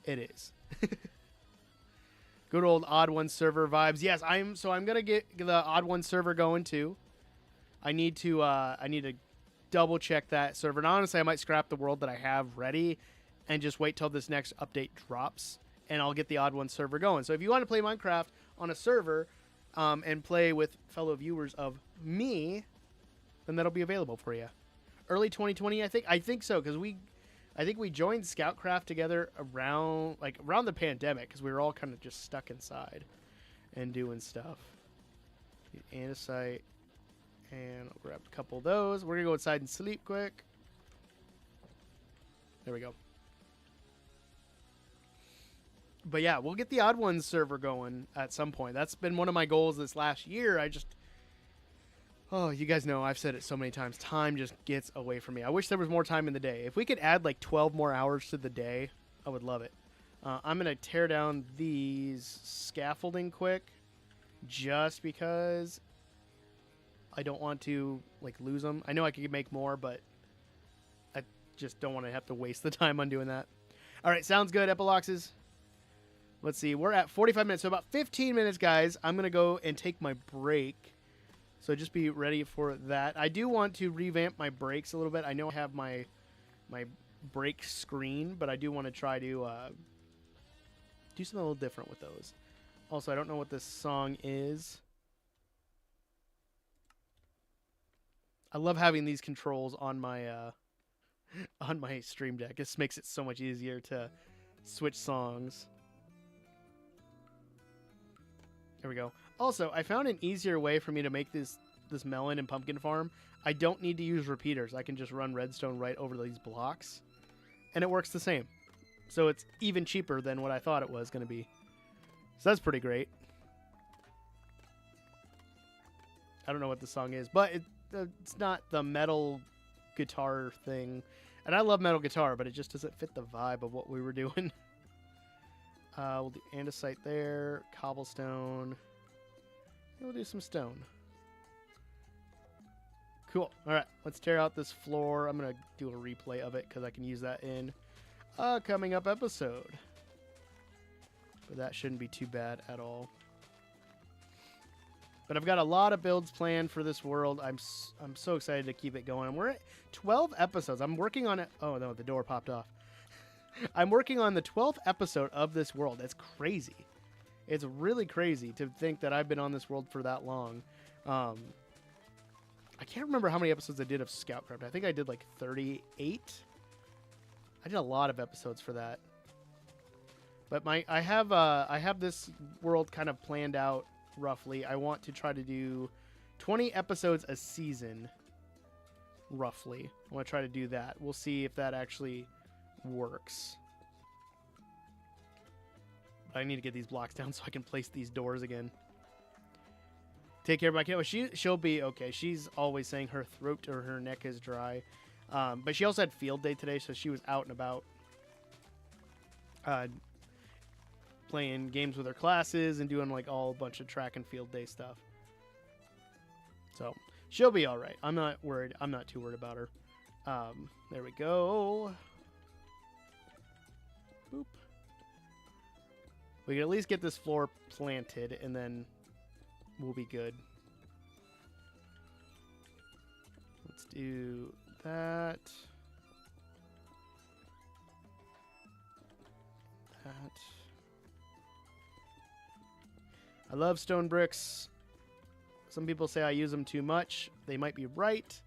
Speaker 2: it is. Good old Odd One server vibes. Yes, I'm gonna get the Odd One server going too. I need to double check that server. And honestly, I might scrap the world that I have ready and just wait till this next update drops, and I'll get the Odd One server going. So if you want to play Minecraft on a server and play with fellow viewers of me, then that'll be available for you. Early 2020, I think so, because I think we joined Scoutcraft together around the pandemic, because we were all kind of just stuck inside and doing stuff. Andesite. And I'll grab a couple of those. We're going to go inside and sleep quick. There we go. But yeah, we'll get the Odd Ones server going at some point. That's been one of my goals this last year. Oh, you guys know I've said it so many times. Time just gets away from me. I wish there was more time in the day. If we could add like 12 more hours to the day, I would love it. I'm going to tear down these scaffolding quick just because I don't want to like lose them. I know I could make more, but I just don't want to have to waste the time on doing that. All right, sounds good, Epiloxes. Let's see. We're at 45 minutes, so about 15 minutes, guys. I'm going to go and take my break. So just be ready for that. I do want to revamp my brakes a little bit. I know I have my brake screen, but I do want to try to do something a little different with those. Also, I don't know what this song is. I love having these controls on my Stream Deck. This makes it so much easier to switch songs. There we go. Also, I found an easier way for me to make this melon and pumpkin farm. I don't need to use repeaters. I can just run redstone right over these blocks, and it works the same. So it's even cheaper than what I thought it was going to be. So that's pretty great. I don't know what the song is, but it's not the metal guitar thing. And I love metal guitar, but it just doesn't fit the vibe of what we were doing. We'll do andesite there, cobblestone. We'll do some stone. Cool. All right, let's tear out this floor. I'm going to do a replay of it because I can use that in a coming up episode. But that shouldn't be too bad at all. But I've got a lot of builds planned for this world. I'm so excited to keep it going. We're at 12 episodes. I'm working on it. Oh, no, the door popped off. I'm working on the 12th episode of this world. That's crazy. It's really crazy to think that I've been on this world for that long. I can't remember how many episodes I did of Scoutcraft. I think I did like 38. I did a lot of episodes for that. But I have this world kind of planned out roughly. I want to try to do 20 episodes a season, roughly. I want to try to do that. We'll see if that actually works. I need to get these blocks down so I can place these doors again. Take care of my kid. She'll be okay. She's always saying her throat or her neck is dry. But she also had field day today, so she was out and about playing games with her classes and doing like a bunch of track and field day stuff. So she'll be all right. I'm not worried. I'm not too worried about her. There we go. Boop. We can at least get this floor planted, and then we'll be good. Let's do that. I love stone bricks. Some people say I use them too much. They might be right,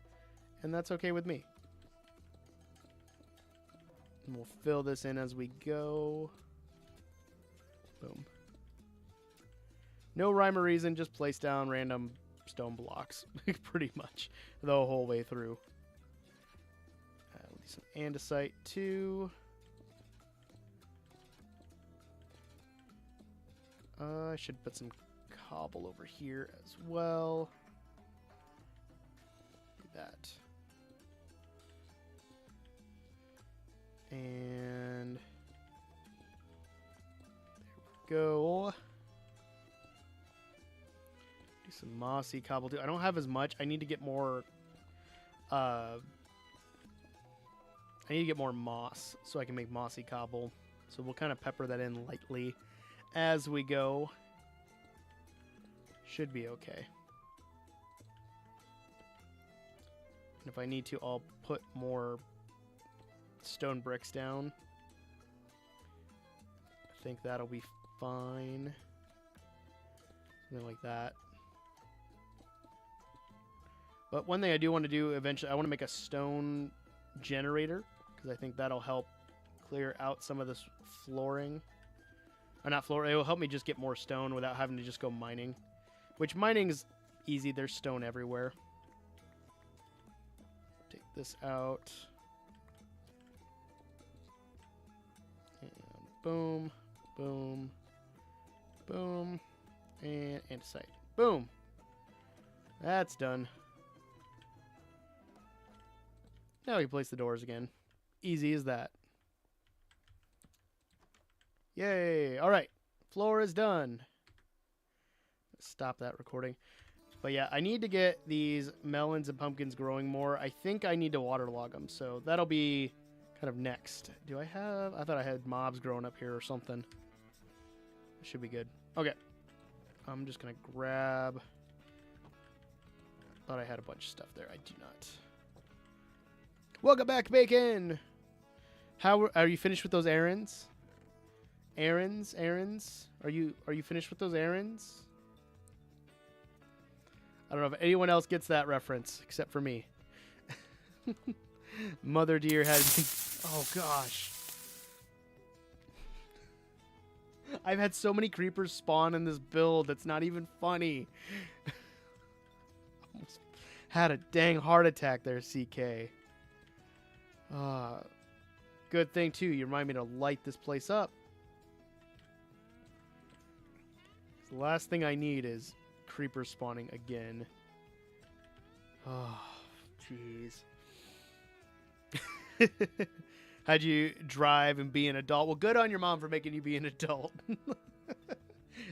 Speaker 2: and that's okay with me. And we'll fill this in as we go. Boom. No rhyme or reason, just place down random stone blocks, pretty much, the whole way through. We'll do some andesite too. I should put some cobble over here as well. Do that. And there we go. Do some mossy cobble too. I don't have as much. I need to get more. I need to get more moss so I can make mossy cobble. So we'll kind of pepper that in lightly as we go. Should be okay. And if I need to, I'll put more stone bricks down. I think that'll be fine. Something like that. But one thing I do want to do eventually, I want to make a stone generator, because I think that'll help clear out some of this flooring. Or not flooring, it will help me just get more stone without having to just go mining. Which mining is easy, there's stone everywhere. this out. And boom, boom, boom, and andesite. Boom. That's done. Now we can place the doors again. Easy as that. Yay. All right. Floor is done. Stop that recording. But yeah, I need to get these melons and pumpkins growing more. I think I need to waterlog them. So that'll be kind of next. Do I have... I thought I had mobs growing up here or something. Should be good. Okay. I'm just going to grab... Thought I had a bunch of stuff there. I do not. Welcome back, Bacon! How are you finished with those errands? Errands? Are you finished with those errands? I don't know if anyone else gets that reference except for me. Mother deer had... Oh, gosh. I've had so many creepers spawn in this build. It's not even funny. Almost had a dang heart attack there, CK. Good thing, too. You remind me to light this place up. The last thing I need is creepers spawning again. Oh, jeez. How'd you drive and be an adult? Well, good on your mom for making you be an adult.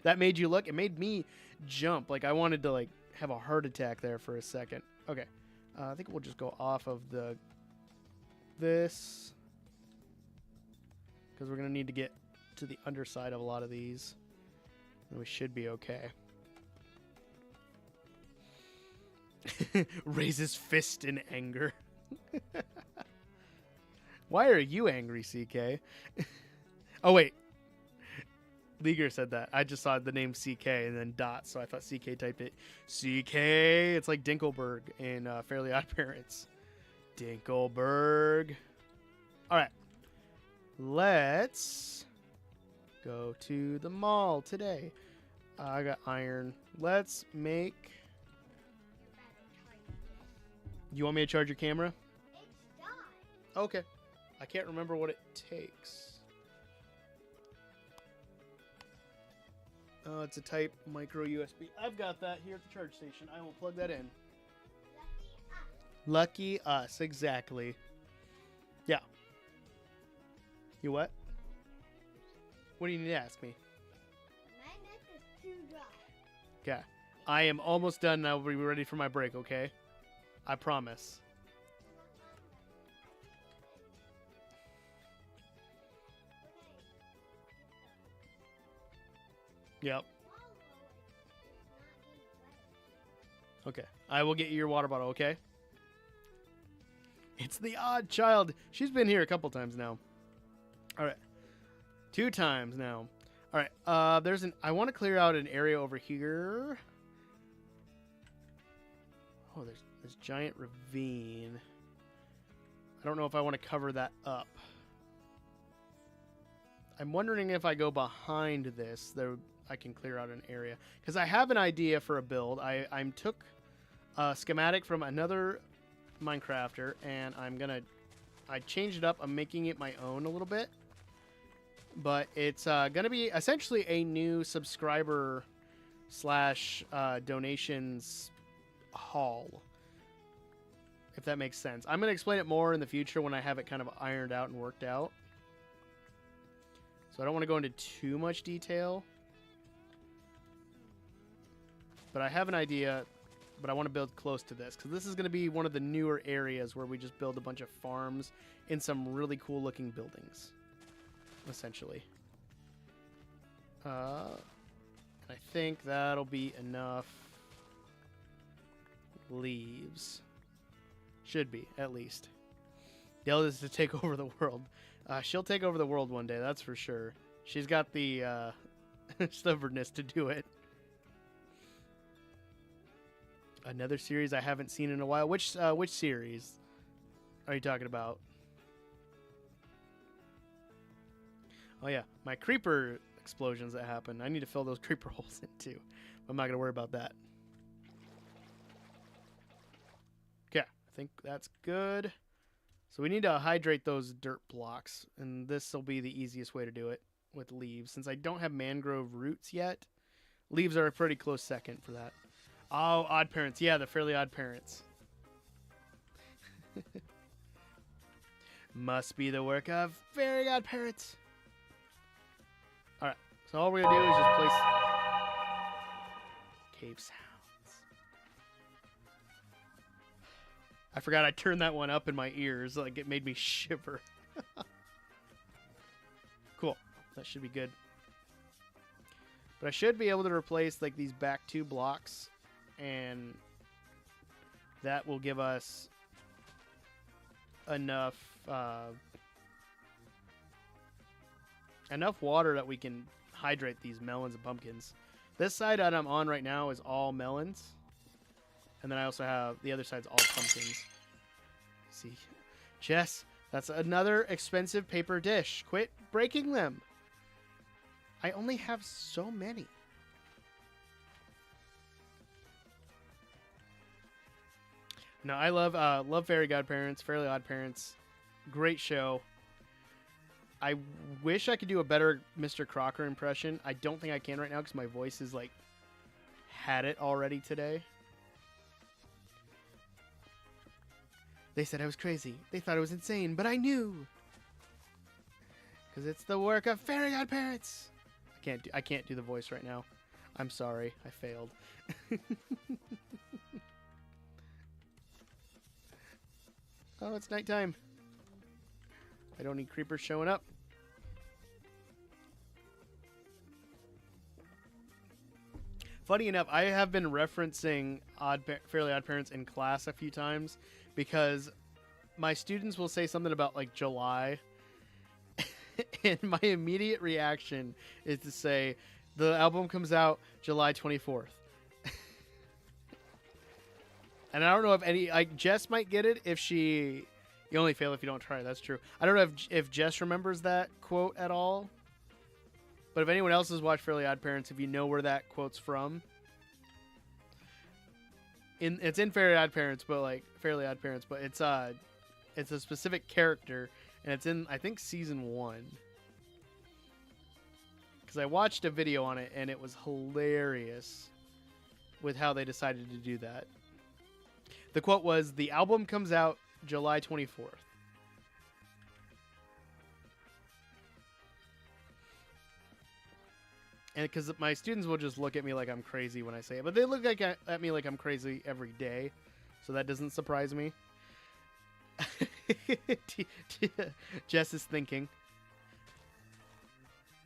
Speaker 2: That made you look. It made me jump. Like, I wanted to, like, have a heart attack there for a second. Okay. I think we'll just go off of this. Because we're going to need to get to the underside of a lot of these. And we should be okay. Raise his fist in anger. Why are you angry, CK? Oh, wait. Leaguer said that. I just saw the name CK and then dot, so I thought CK typed it. CK! It's like Dinkelberg in Fairly Odd Parents. Dinkelberg. Alright. Let's go to the mall today. I got iron. Let's make... You want me to charge your camera?
Speaker 4: It's done.
Speaker 2: Okay. I can't remember what it takes. Oh, it's a type micro USB. I've got that here at the charge station. I will plug that in.
Speaker 4: Lucky us.
Speaker 2: Lucky us, exactly. Yeah. You what? What do you need to ask me?
Speaker 4: My neck is too dry.
Speaker 2: Okay. I am almost done now. We'll be ready for my break, okay? I promise. Yep. Okay. I will get you your water bottle, okay? It's the odd child. She's been here a couple times now. All right. 2 times now. All right. I want to clear out an area over here. Oh, there's this giant ravine. I don't know if I want to cover that up. I'm wondering if I go behind this, I can clear out an area. Because I have an idea for a build. I took a schematic from another Minecrafter, and I changed it up. I'm making it my own a little bit. But it's going to be essentially a new subscriber / donations haul. If that makes sense. I'm going to explain it more in the future when I have it kind of ironed out and worked out. So I don't want to go into too much detail. But I have an idea, but I want to build close to this. Because this is going to be one of the newer areas where we just build a bunch of farms in some really cool looking buildings. Essentially. I think that'll be enough leaves. Should be, at least. The eldest to take over the world. She'll take over the world one day, that's for sure. She's got the stubbornness to do it. Another series I haven't seen in a while. Which series are you talking about? Oh yeah, my creeper explosions that happen. I need to fill those creeper holes in too. I'm not going to worry about that. Okay, I think that's good. So we need to hydrate those dirt blocks, and this will be the easiest way to do it with leaves. Since I don't have mangrove roots yet, leaves are a pretty close second for that. Oh, Odd Parents. Yeah, the Fairly Odd Parents. Must be the work of Very Odd Parents. Alright, so all we're going to do is just place cave sounds. I forgot I turned that one up in my ears. Like, it made me shiver. Cool. That should be good. But I should be able to replace, like, these back 2 blocks. And that will give us enough enough water that we can hydrate these melons and pumpkins. This side that I'm on right now is all melons. And then I also have the other side's all pumpkins. See, Jess, that's another expensive paper dish. Quit breaking them. I only have so many. No, I love Fairy Godparents, Fairly Odd Parents. Great show. I wish I could do a better Mr. Crocker impression. I don't think I can right now because my voice is like had it already today. They said I was crazy. They thought I was insane, but I knew. Because it's the work of Fairy Godparents. I can't do the voice right now. I'm sorry. I failed. Oh, it's nighttime. I don't need creepers showing up. Funny enough, I have been referencing Fairly Odd Parents in class a few times because my students will say something about like July, and my immediate reaction is to say the album comes out July 24th. And I don't know if Jess might get it if she... You only fail if you don't try. That's true. I don't know if Jess remembers that quote at all. But if anyone else has watched Fairly Odd Parents, if you know where that quote's from. It's in Fairly Odd Parents, but it's a specific character. And it's in, I think, season 1. Because I watched a video on it, and it was hilarious with how they decided to do that. The quote was, "The album comes out July 24th. And because my students will just look at me like I'm crazy when I say it. But they look at me like I'm crazy every day. So that doesn't surprise me. Jess is thinking.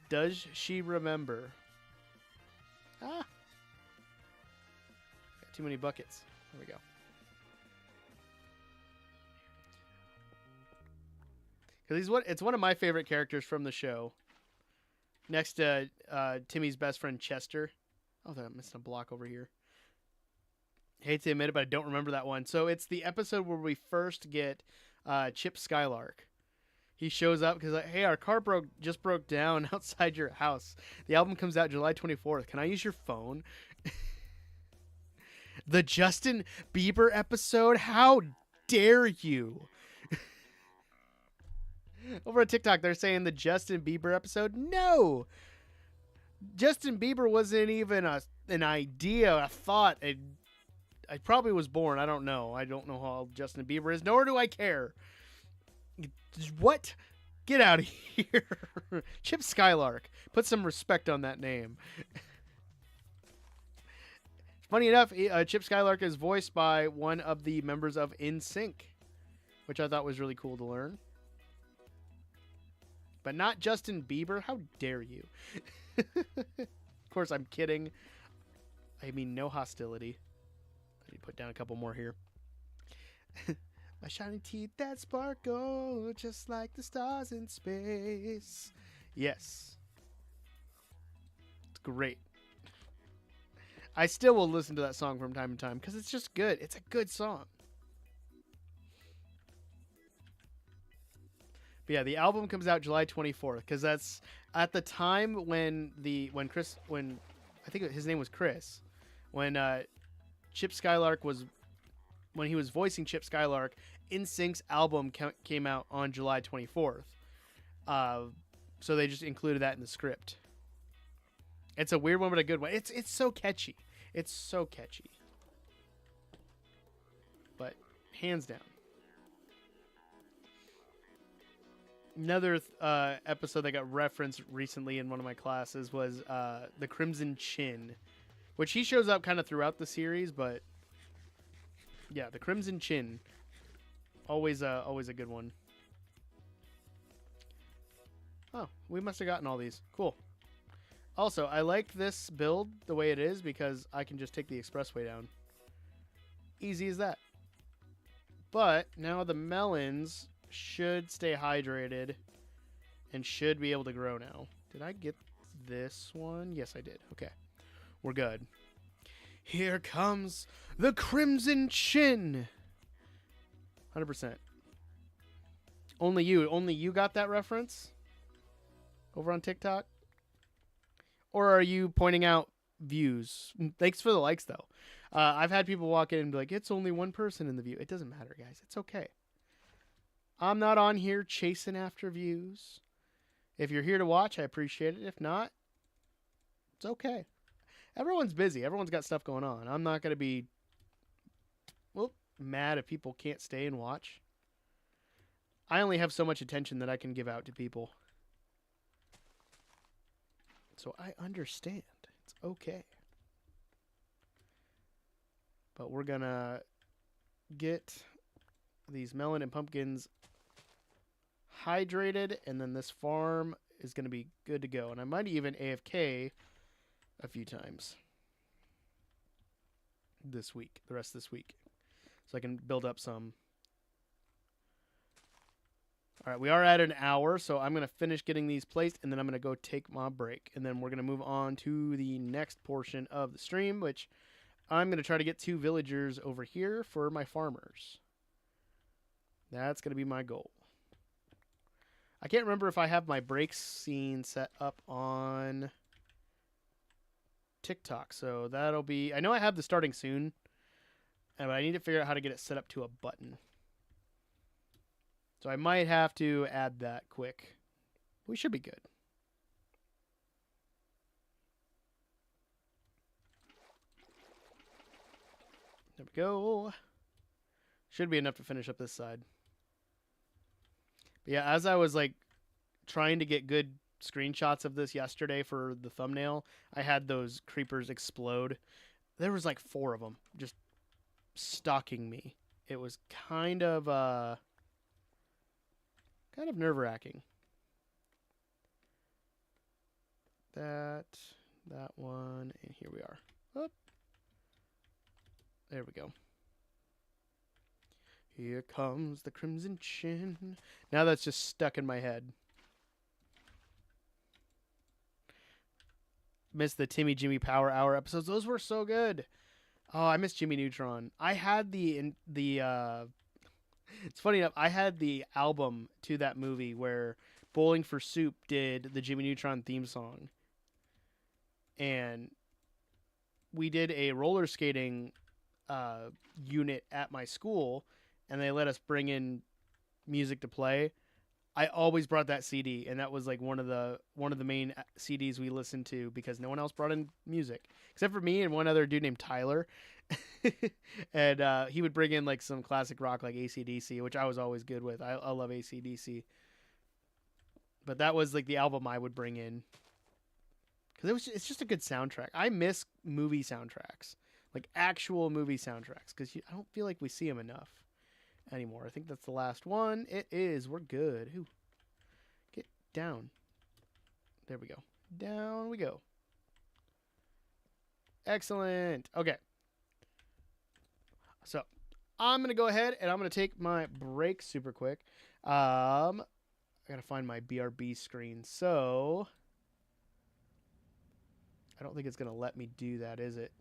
Speaker 2: Does she remember? Got too many buckets. There we go. Because it's one of my favorite characters from the show. Next to Timmy's best friend, Chester. Oh, I'm missing a block over here. Hate to admit it, but I don't remember that one. So it's the episode where we first get Chip Skylark. He shows up because, like, hey, our car just broke down outside your house. The album comes out July 24th. Can I use your phone? The Justin Bieber episode? How dare you? Over at TikTok, they're saying the Justin Bieber episode. No! Justin Bieber wasn't even an idea, a thought. I probably was born. I don't know. I don't know how old Justin Bieber is, nor do I care. What? Get out of here. Chip Skylark. Put some respect on that name. Funny enough, Chip Skylark is voiced by one of the members of NSYNC, which I thought was really cool to learn. But not Justin Bieber. How dare you? Of course, I'm kidding. I mean, no hostility. I need to put down a couple more here. My shiny teeth that sparkle just like the stars in space. Yes. It's great. I still will listen to that song from time to time because it's just good. It's a good song. But yeah, the album comes out July 24th because that's at the time when I think his name was Chris, when Chip Skylark was when he was voicing Chip Skylark, NSYNC's album came out on July 24th. So they just included that in the script. It's a weird one, but a good one. It's so catchy. It's so catchy. But hands down. Another episode that got referenced recently in one of my classes was the Crimson Chin, which he shows up kind of throughout the series, but yeah, the Crimson Chin, always a good one. Oh, we must have gotten all these. Cool. Also, I like this build the way it is because I can just take the expressway down. Easy as that. But now the melons should stay hydrated and should be able to grow now. Did I get this one? Yes, I did. Okay. We're good. Here comes the Crimson Chin. 100%. Only you got that reference over on TikTok? Or are you pointing out views? Thanks for the likes, though. I've had people walk in and be like, it's only one person in the view. It doesn't matter, guys. It's okay. I'm not on here chasing after views. If you're here to watch, I appreciate it. If not, it's okay. Everyone's busy. Everyone's got stuff going on. I'm not going to be mad if people can't stay and watch. I only have so much attention that I can give out to people. So I understand. It's okay. But we're going to get these melon and pumpkins hydrated, and then this farm is going to be good to go. And I might even AFK a few times this week, the rest of this week, so I can build up some. All right, we are at an hour, so I'm going to finish getting these placed, and then I'm going to go take my break. And then we're going to move on to the next portion of the stream, which I'm going to try to get 2 villagers over here for my farmers. That's going to be my goal. I can't remember if I have my break scene set up on TikTok, so that'll be... I know I have the starting soon, but I need to figure out how to get it set up to a button. So I might have to add that quick. We should be good. There we go. Should be enough to finish up this side. But yeah, as I was like trying to get good screenshots of this yesterday for the thumbnail, I had those creepers explode. There was like 4 of them just stalking me. It was kind of nerve-wracking. That one, and here we are. Oh. There we go. Here comes the Crimson Chin. Now that's just stuck in my head. Missed the Timmy Jimmy Power Hour episodes. Those were so good. Oh, I miss Jimmy Neutron. I had the it's funny enough, I had the album to that movie where Bowling for Soup did the Jimmy Neutron theme song. And we did a roller skating unit at my school, and they let us bring in music to play. I always brought that CD, and that was like one of the main CDs we listened to because no one else brought in music except for me and one other dude named Tyler. And he would bring in like some classic rock like AC/DC, which I was always good with. I love AC/DC. But that was like the album I would bring in because it's just a good soundtrack. I miss movie soundtracks, like actual movie soundtracks, because I don't feel like we see them enough anymore. I think that's the last one. It is. We're good. Ooh. Get down. There we go. Down we go. Excellent. Okay. So I'm going to go ahead and I'm going to take my break super quick. I got to find my BRB screen. So I don't think it's going to let me do that, is it?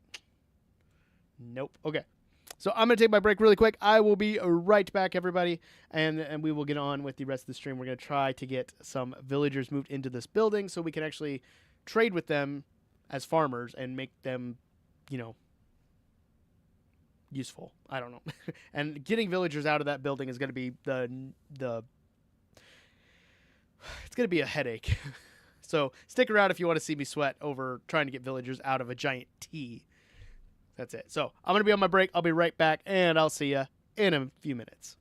Speaker 2: Nope. Okay. So I'm going to take my break really quick. I will be right back, everybody, and we will get on with the rest of the stream. We're going to try to get some villagers moved into this building so we can actually trade with them as farmers and make them, useful. I don't know. And getting villagers out of that building is going to be it's going to be a headache. So stick around if you want to see me sweat over trying to get villagers out of a giant T. That's it. So I'm going to be on my break. I'll be right back, and I'll see you in a few minutes.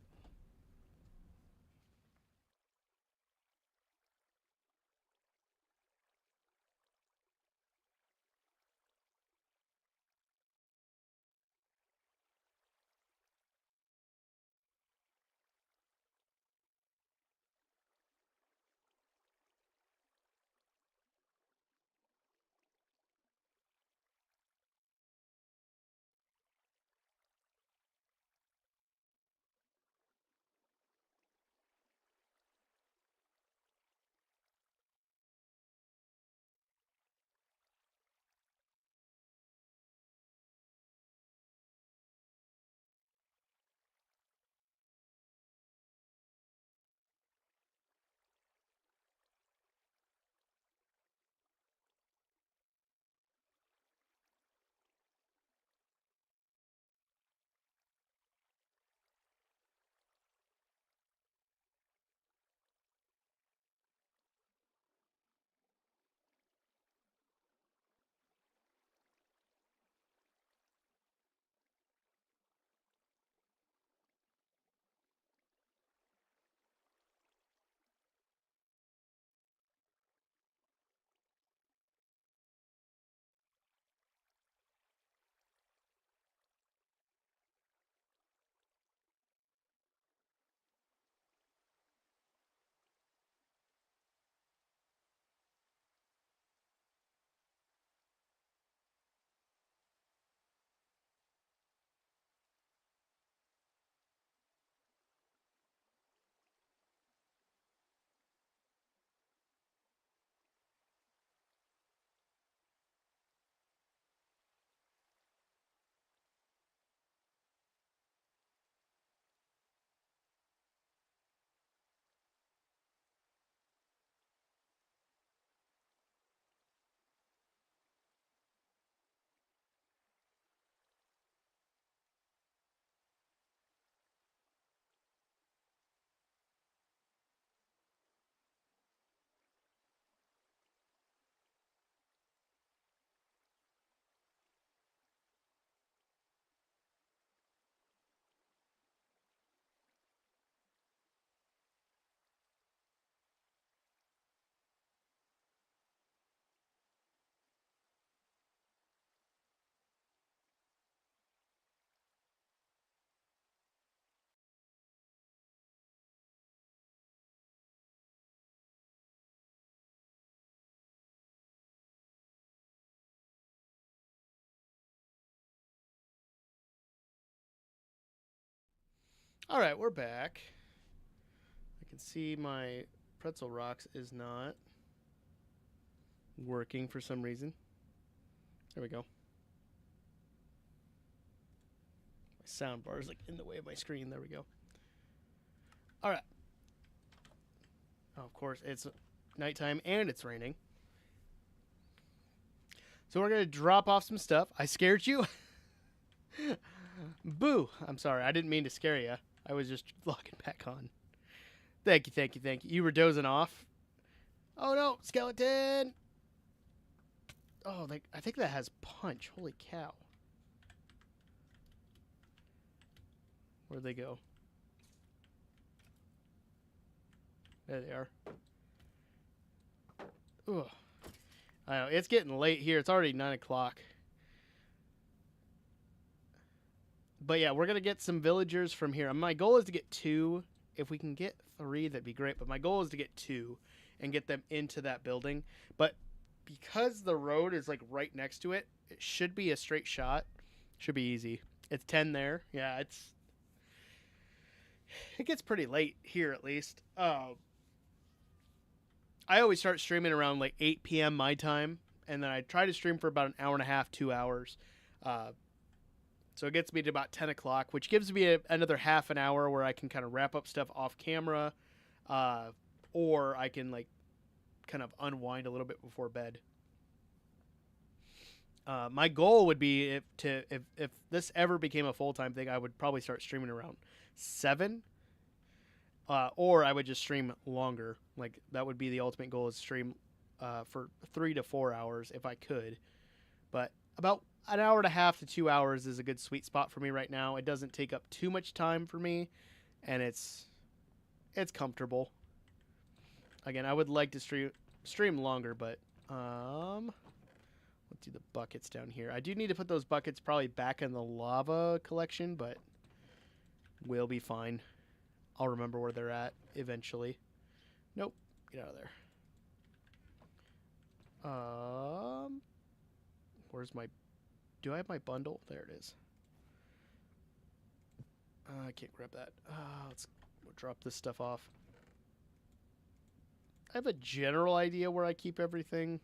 Speaker 2: All right, we're back. I can see my pretzel rocks is not working for some reason. There we go. My sound bar is like in the way of my screen. There we go. All right. Oh, of course, it's nighttime and it's raining. So we're going to drop off some stuff. I scared you? Boo. I'm sorry. I didn't mean to scare you. I was just logging back on. Thank you, thank you, thank you. You were dozing off. Oh, no. Skeleton. Oh, I think that has punch. Holy cow. Where'd they go? There they are. Ugh. I know. It's getting late here. It's already 9 o'clock. But yeah, we're going to get some villagers from here. My goal is to get 2. If we can get 3, that'd be great. But my goal is to get 2 and get them into that building. But because the road is like right next to it, it should be a straight shot. Should be easy. It's 10 there. Yeah, it gets pretty late here at least. I always start streaming around like 8 p.m. my time, and then I try to stream for about an hour and a half, 2 hours. So it gets me to about 10 o'clock, which gives me another half an hour where I can kind of wrap up stuff off camera, or I can like kind of unwind a little bit before bed. My goal would be if this ever became a full-time thing, I would probably start streaming around 7, or I would just stream longer. Like that would be the ultimate goal, is stream for 3 to 4 hours if I could. But about an hour and a half to 2 hours is a good sweet spot for me right now. It doesn't take up too much time for me, and it's comfortable. Again, I would like to stream longer, but let's do the buckets down here. I do need to put those buckets probably back in the lava collection, but we'll be fine. I'll remember where they're at eventually. Nope, get out of there. Where's my... Do I have my bundle? There it is. I can't grab that. We'll drop this stuff off. I have a general idea where I keep everything.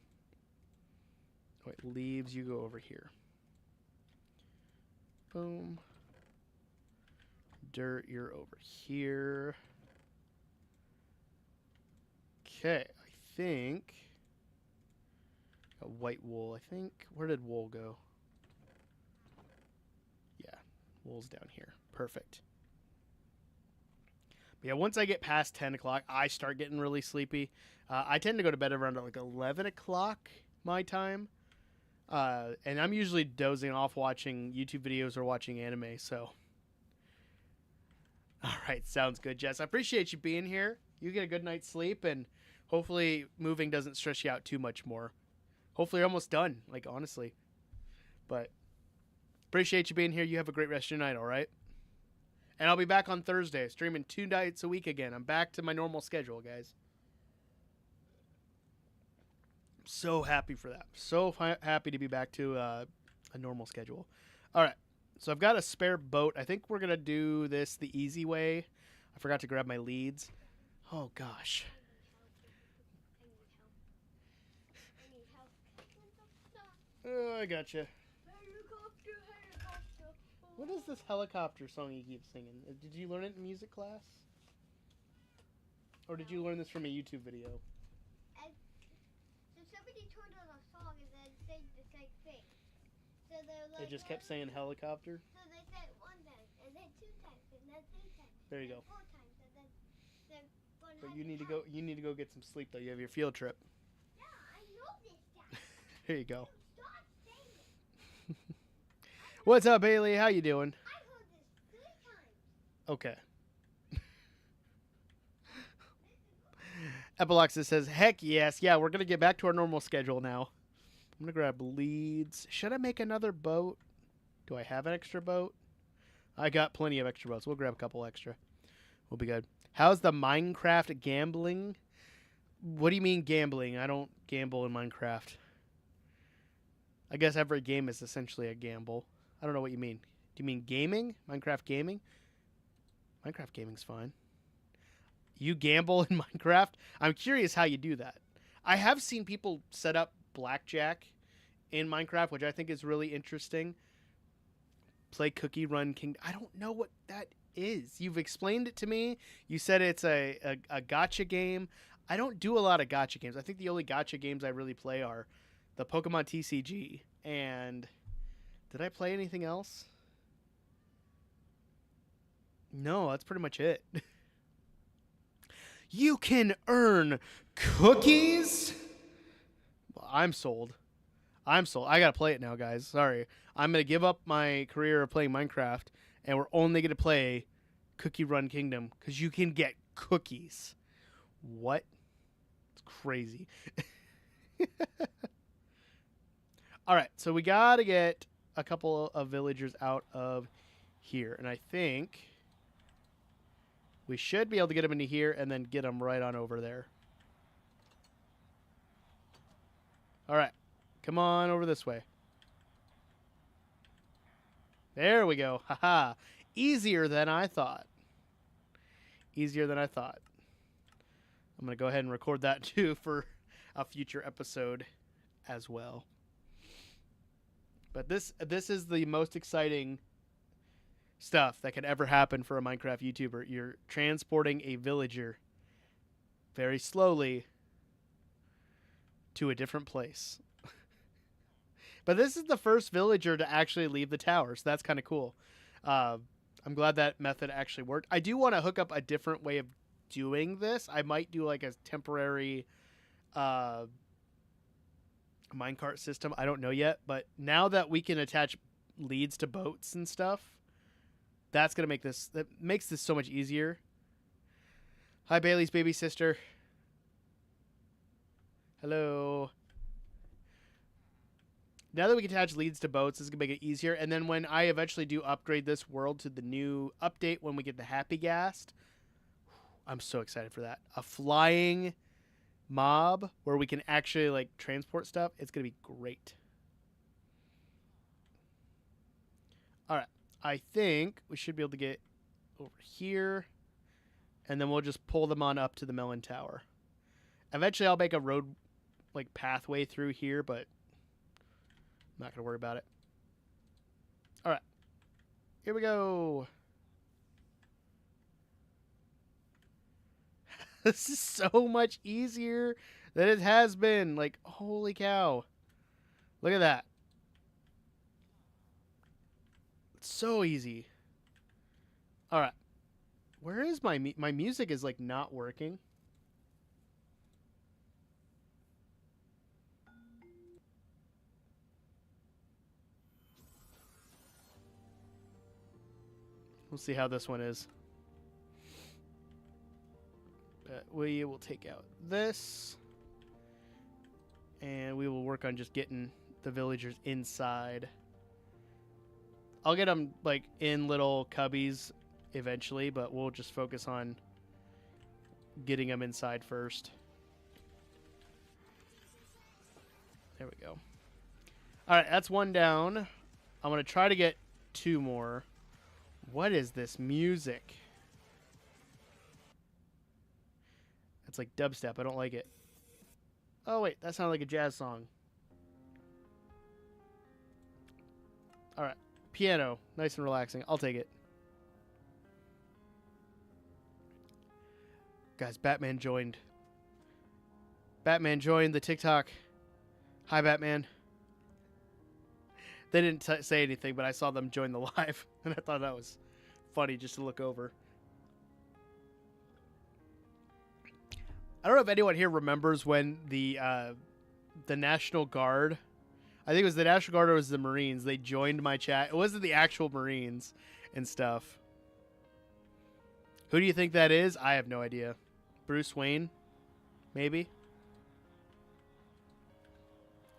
Speaker 2: Wait, leaves, you go over here. Boom. Dirt, you're over here. Okay, I think... white wool, I think. Where did wool go? Yeah, wool's down here. Perfect. But yeah, once I get past 10 o'clock, I start getting really sleepy. I tend to go to bed around like 11 o'clock my time. And I'm usually dozing off watching YouTube videos or watching anime, so. All right, sounds good, Jess. I appreciate you being here. You get a good night's sleep, and hopefully moving doesn't stress you out too much more. Hopefully you're almost done, like, honestly. But appreciate you being here. You have a great rest of your night, all right? And I'll be back on Thursday, streaming 2 nights a week again. I'm back to my normal schedule, guys. I'm so happy for that. So happy to be back to a normal schedule. All right. So I've got a spare boat. I think we're going to do this the easy way. I forgot to grab my leads. Oh, gosh. Oh, I gotcha. What is this helicopter song you keep singing? Did you learn it in music class? Or did you learn this from a YouTube video?
Speaker 4: So somebody turned on a song and then sang the same thing. So they're like,
Speaker 2: It just kept saying helicopter?
Speaker 4: So they said it 1 time, and then 2 times, and then 3 times.
Speaker 2: There you
Speaker 4: and
Speaker 2: go.
Speaker 4: 4 times, and then 100
Speaker 2: But you need to go get some sleep though. You have your field trip.
Speaker 4: Yeah, I know this guy.
Speaker 2: There you go.
Speaker 4: Stop saying it.
Speaker 2: What's up, Bailey? How you doing?
Speaker 4: I heard this 3 times.
Speaker 2: Okay. Epiloxus says, heck yes. Yeah, we're going to get back to our normal schedule now. I'm going to grab leads. Should I make another boat? Do I have an extra boat? I got plenty of extra boats. We'll grab a couple extra. We'll be good. How's the Minecraft gambling? What do you mean gambling? I don't gamble in Minecraft. I guess every game is essentially a gamble. I don't know what you mean. Do you mean gaming? Minecraft gaming? Minecraft gaming's fine. You gamble in Minecraft? I'm curious how you do that. I have seen people set up blackjack in Minecraft, which I think is really interesting. Play Cookie Run Kingdom. I don't know what that is. You've explained it to me. You said it's a gacha game. I don't do a lot of gacha games. I think the only gacha games I really play are the Pokemon TCG. And did I play anything else? No, that's pretty much it. You can earn cookies? Well, I'm sold. I'm sold. I gotta play it now, guys. Sorry. I'm gonna give up my career of playing Minecraft, and we're only gonna play Cookie Run Kingdom, because you can get cookies. What? It's crazy. Alright, so we gotta get a couple of villagers out of here, and I think we should be able to get them into here and then get them right on over there. All right. Come on over this way. There we go. Haha. Easier than I thought. Easier than I thought. I'm going to go ahead and record that too for a future episode as well. But this is the most exciting stuff that could ever happen for a Minecraft YouTuber. You're transporting a villager very slowly to a different place. But this is the first villager to actually leave the tower, so that's kind of cool. I'm glad that method actually worked. I do want to hook up a different way of doing this. I might do like a temporary minecart system. I don't know yet, but now that we can attach leads to boats and stuff, that makes this so much easier. Hi, Bailey's baby sister. Hello. Now that we can attach leads to boats, this is going to make it easier. And then when I eventually do upgrade this world to the new update, when we get the Happy Ghast, I'm so excited for that. A flying mob where we can actually like transport stuff. It's going to be great. All right. I think we should be able to get over here, and then we'll just pull them on up to the Melon Tower. Eventually, I'll make a road like pathway through here, but I'm not going to worry about it. All right. Here we go. This is so much easier than it has been. Like, holy cow. Look at that. It's so easy. All right. Where is my music is like not working. We'll see how this one is. But we will take out this. And we will work on just getting the villagers inside. I'll get them like in little cubbies eventually, but we'll just focus on getting them inside first. There we go. All right, that's one down. I'm going to try to get 2 more. What is this music? It's like dubstep. I don't like it. Oh, wait. That sounded like a jazz song. All right. Piano. Nice and relaxing. I'll take it. Guys, Batman joined. Batman joined the TikTok. Hi, Batman. They didn't say anything, but I saw them join the live, and I thought that was funny just to look over. I don't know if anyone here remembers when the National Guard, I think it was the National Guard or it was the Marines, they joined my chat. It wasn't the actual Marines and stuff. Who do you think that is? I have no idea. Bruce Wayne? Maybe?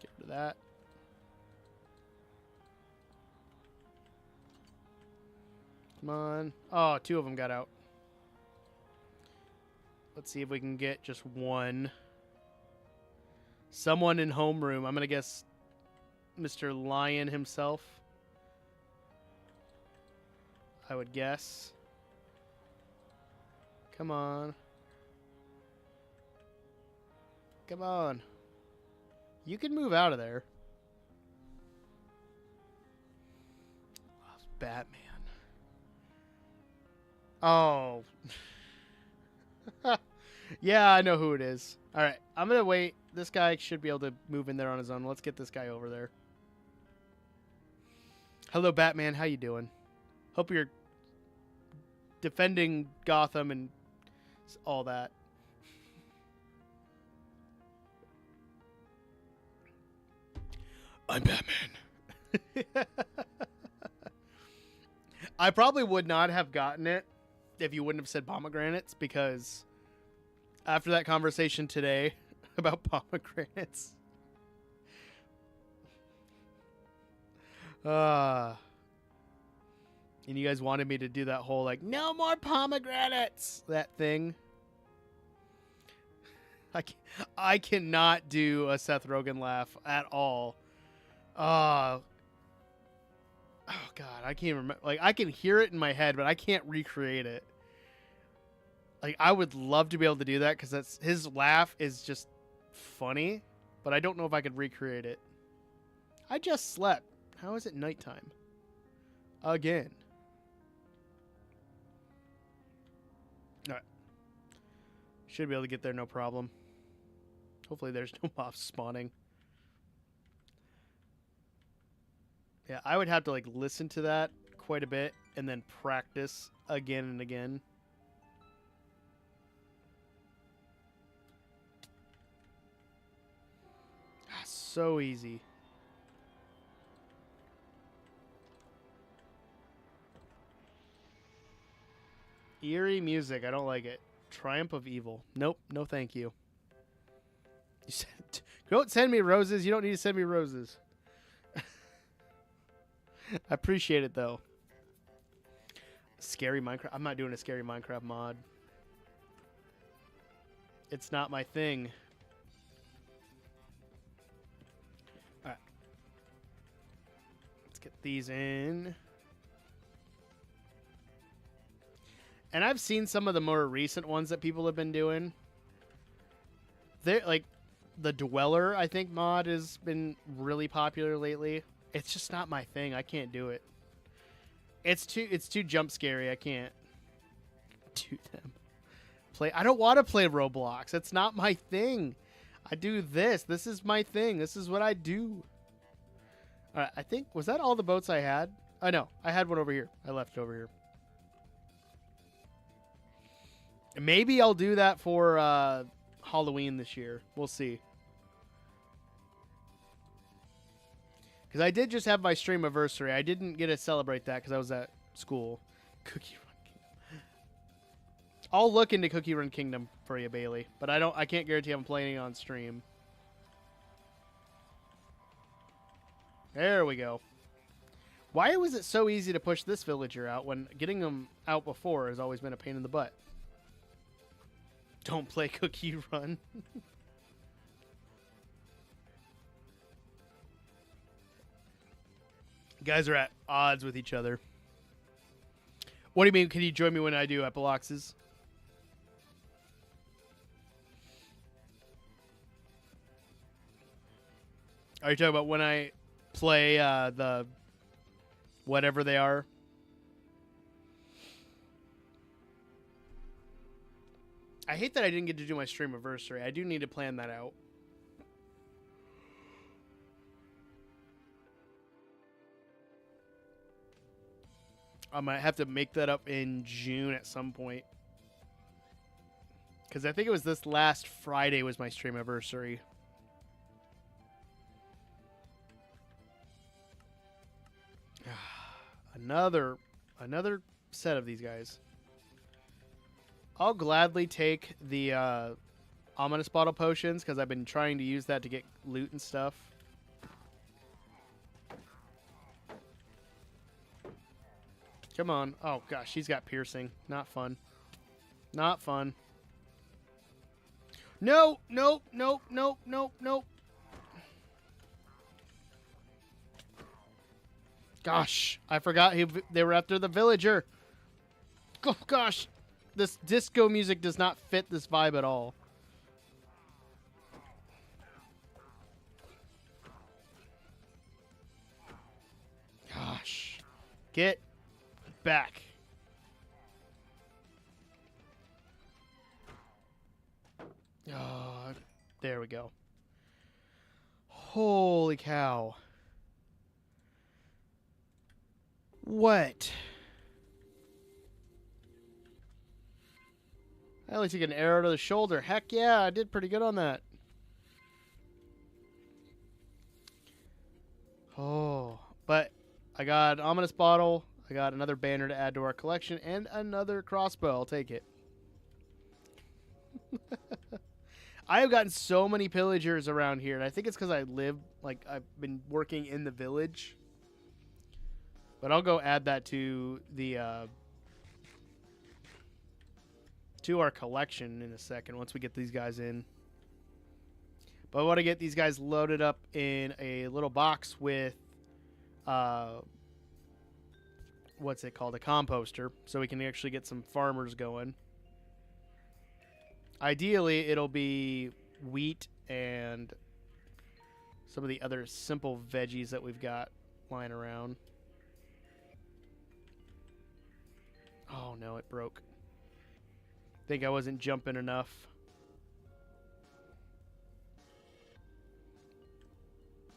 Speaker 2: Get rid of that. Come on. Oh, 2 of them got out. Let's see if we can get just 1. Someone in homeroom. I'm going to guess Mr. Lion himself. I would guess. Come on. Come on. You can move out of there. Loves Batman. Oh. Yeah, I know who it is. All right, I'm going to wait. This guy should be able to move in there on his own. Let's get this guy over there. Hello, Batman. How you doing? Hope you're defending Gotham and all that. I'm Batman. I probably would not have gotten it if you wouldn't have said pomegranates, because after that conversation today about pomegranates, and you guys wanted me to do that whole like no more pomegranates that thing. I cannot do a Seth Rogen laugh at all. Oh God, I can't remember. Like, I can hear it in my head, but I can't recreate it. Like, I would love to be able to do that because his laugh is just funny, but I don't know if I could recreate it. I just slept. How is it nighttime? Again. All right. Should be able to get there no problem. Hopefully there's no mobs spawning. Yeah, I would have to like listen to that quite a bit and then practice again and again. So easy. Eerie music. I don't like it. Triumph of Evil. Nope. No thank you. You said, don't send me roses. You don't need to send me roses. I appreciate it, though. Scary Minecraft. I'm not doing a scary Minecraft mod. It's not my thing. All right. Let's get these in. And I've seen some of the more recent ones that people have been doing. They're like the Dweller, I think, mod has been really popular lately. It's just not my thing. I can't do it. It's too jump scary. I can't do them. I don't want to play Roblox. That's not my thing. I do this. This is my thing. This is what I do. All right, I think, was that all the boats I had? I know. I had one over here. I left it over here. Maybe I'll do that for Halloween this year. We'll see. Because I did just have my stream anniversary. I didn't get to celebrate that because I was at school. Cookie Run Kingdom. I'll look into Cookie Run Kingdom for you, Bailey. But I can't guarantee I'm playing it on stream. There we go. Why was it so easy to push this villager out when getting them out before has always been a pain in the butt? Don't play Cookie Run. Guys are at odds with each other. What do you mean? Can you join me when I do Epiloxes? Are you talking about when I play the whatever they are? I hate that I didn't get to do my stream anniversary. I do need to plan that out. I might have to make that up in June at some point. Because I think it was this last Friday was my stream anniversary. Another set of these guys. I'll gladly take the ominous bottle potions because I've been trying to use that to get loot and stuff. Come on. Oh, gosh. She's got piercing. Not fun. Not fun. No. Nope. Nope. Nope. Nope. Nope. Gosh. I forgot they were after the villager. Oh, gosh. This disco music does not fit this vibe at all. Gosh. Get back. Oh, there we go. Holy cow. What? I only took an arrow to the shoulder. Heck yeah, I did pretty good on that. Oh, but I got an ominous bottle. I got another banner to add to our collection and another crossbow. I'll take it. I have gotten so many pillagers around here, and I think it's because I live, like, I've been working in the village. But I'll go add that to the, to our collection in a second once we get these guys in. But I want to get these guys loaded up in a little box with, what's it called? A composter, so we can actually get some farmers going. Ideally, it'll be wheat and some of the other simple veggies that we've got lying around. Oh, no, it broke. Think I wasn't jumping enough.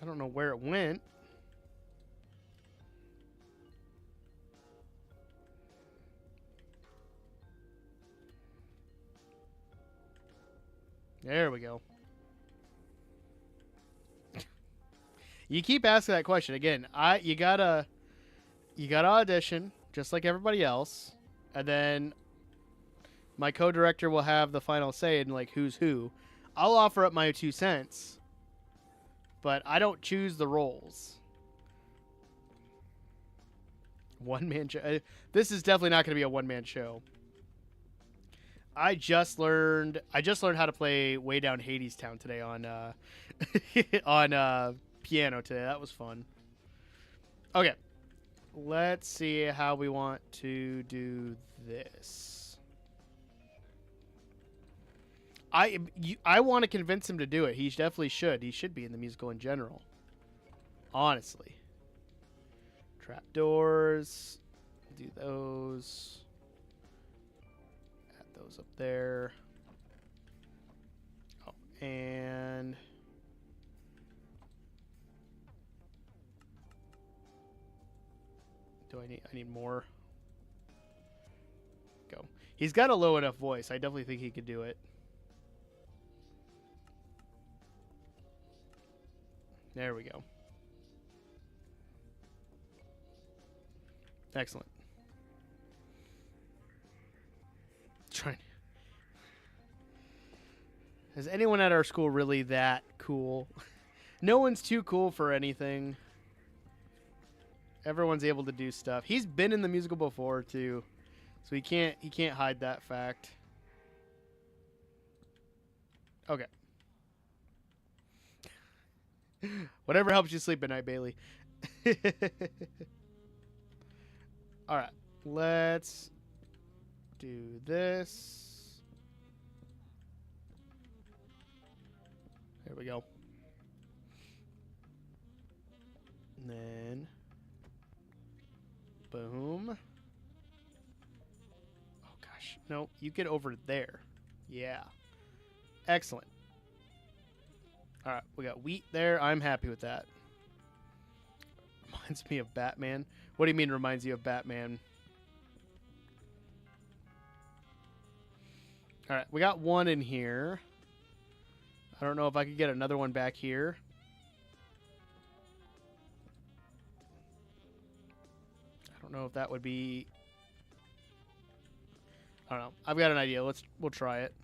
Speaker 2: I don't know where it went. There we go. You keep asking that question again. You gotta audition just like everybody else, and then my co-director will have the final say in like who's who. I'll offer up my 2 cents, but I don't choose the roles. One-man show. This is definitely not going to be a one-man show. I just learned how to play Way Down Hades Town today on on piano today. That was fun. Okay. Let's see how we want to do this. I want to convince him to do it. He definitely should. He should be in the musical in general. Honestly. Trapdoors. Do those. Add those up there. Oh, and I need more. Go. He's got a low enough voice. I definitely think he could do it. There we go. Excellent. Trying. Is anyone at our school really that cool? No one's too cool for anything. Everyone's able to do stuff. He's been in the musical before too, so he can't hide that fact. Okay. Whatever helps you sleep at night, Bailey. All right, let's do this. There we go. And then boom. Oh gosh, no, you get over there. Yeah, excellent. All right, we got wheat there. I'm happy with that. Reminds me of Batman. What do you mean reminds you of Batman? All right, we got one in here. I don't know if I could get another one back here. I don't know if that would be... I don't know. I've got an idea. We'll try it.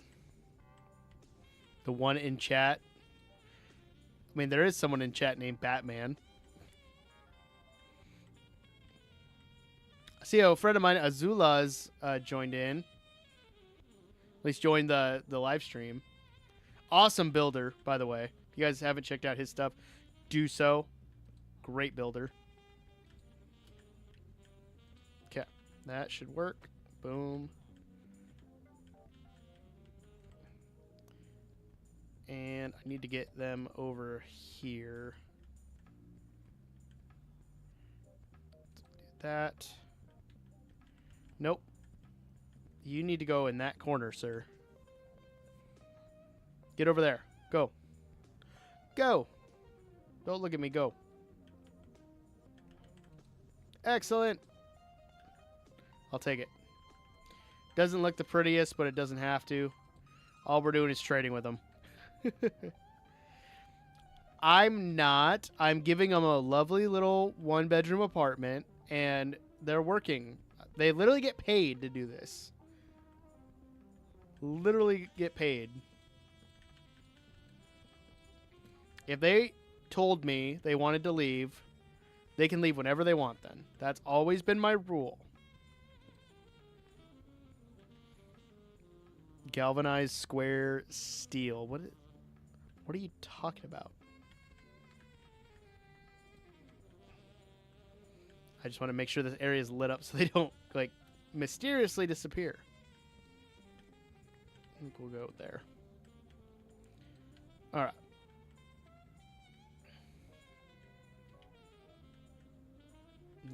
Speaker 2: The one in chat. I mean, there is someone in chat named Batman. See, a friend of mine, Azula's joined in. At least joined the live stream. Awesome builder, by the way. If you guys haven't checked out his stuff, do so. Great builder. Okay, that should work. Boom. And I need to get them over here. Do that. Nope. You need to go in that corner, sir. Get over there. Go. Go. Don't look at me. Go. Excellent. I'll take it. Doesn't look the prettiest, but it doesn't have to. All we're doing is trading with them. I'm not. I'm giving them a lovely little one-bedroom apartment, and they're working. They literally get paid to do this. Literally get paid. If they told me they wanted to leave, they can leave whenever they want then. That's always been my rule. Galvanized square steel. What are you talking about? I just want to make sure this area is lit up so they don't, like, mysteriously disappear. I think we'll go there. All right.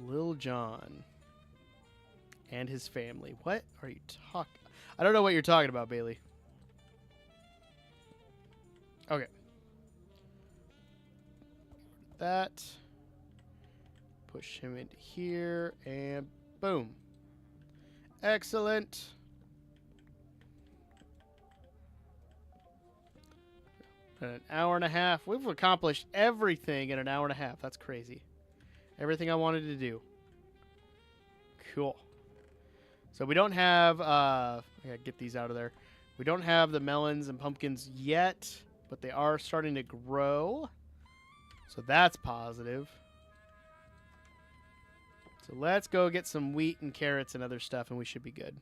Speaker 2: Lil Jon and his family. What are you talking? I don't know what you're talking about, Bailey. Okay. That. Push him into here, and boom. Excellent. In an hour and a half. We've accomplished everything in an hour and a half. That's crazy. Everything I wanted to do. Cool. So we don't have... I gotta get these out of there. We don't have the melons and pumpkins yet, but they are starting to grow. So that's positive. So let's go get some wheat and carrots and other stuff, and we should be good.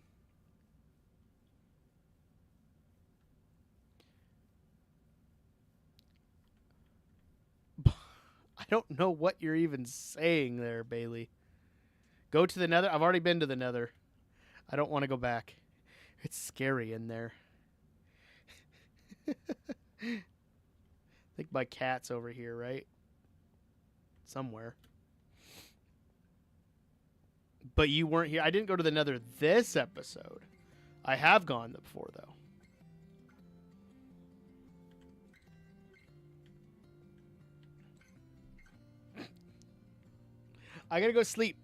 Speaker 2: I don't know what you're even saying there, Bailey. Go to the nether. I've already been to the nether. I don't want to go back. It's scary in there. I think my cat's over here, right? Somewhere. But you weren't here. I didn't go to the nether this episode. I have gone before, though. I gotta go sleep.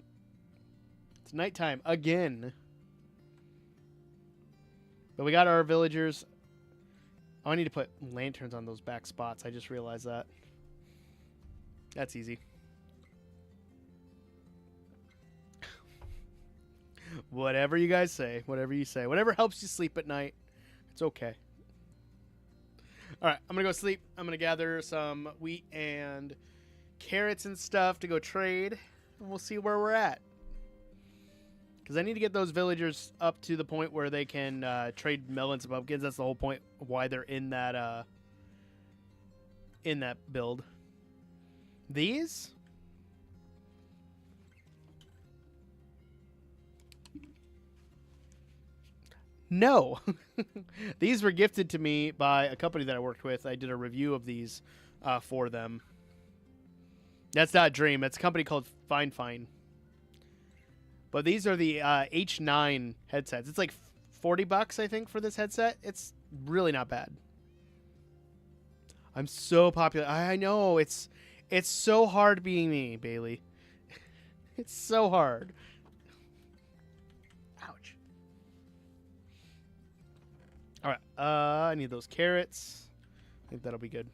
Speaker 2: It's nighttime again. But we got our villagers. Oh, I need to put lanterns on those back spots. I just realized that. That's easy. Whatever you guys say. Whatever you say. Whatever helps you sleep at night. It's okay. Alright, I'm going to go sleep. I'm going to gather some wheat and carrots and stuff to go trade. And we'll see where we're at. Because I need to get those villagers up to the point where they can trade melons and pumpkins. That's the whole point why they're in that build. These? No. These were gifted to me by a company that I worked with. I did a review of these for them. That's not Dream. It's a company called Fine Fine. But these are the H9 headsets. It's like $40, I think, for this headset. It's really not bad. I'm so popular. I know. It's so hard being me, Bailey. It's so hard. Ouch. All right. I need those carrots. I think that'll be good.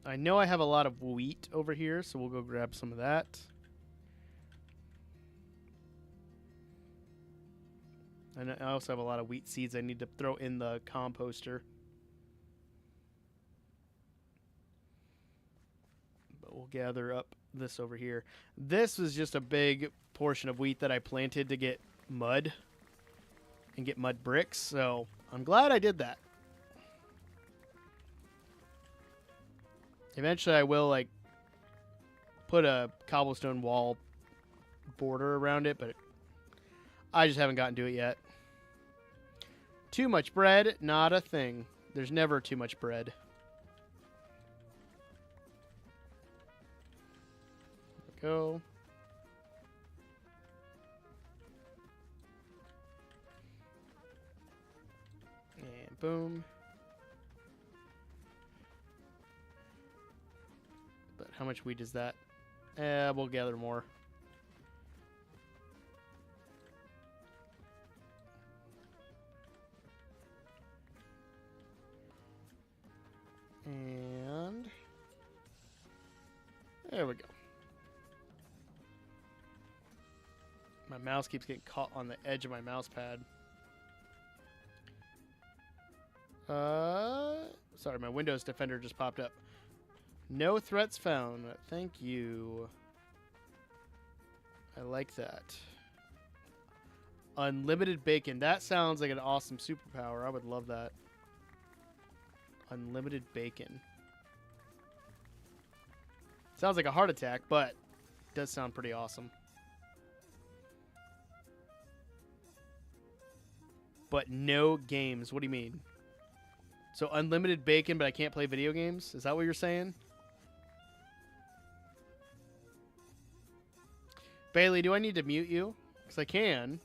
Speaker 2: I know I have a lot of wheat over here, so we'll go grab some of that. And I also have a lot of wheat seeds I need to throw in the composter. But we'll gather up this over here. This was just a big portion of wheat that I planted to get mud and get mud bricks, so I'm glad I did that. Eventually I will, like, put a cobblestone wall border around it, but I just haven't gotten to it yet. Too much bread, not a thing. There's never too much bread. There we go. And boom. But how much wheat is that? We'll gather more. And there we go. My mouse keeps getting caught on the edge of my mouse pad. Sorry, my Windows Defender just popped up. No threats found. Thank you. I like that. Unlimited bacon. That sounds like an awesome superpower. I would love that. Unlimited bacon. Sounds like a heart attack, but it does sound pretty awesome. But no games. What do you mean? So unlimited bacon, but I can't play video games? Is that what you're saying? Bailey, do I need to mute you? Because I can.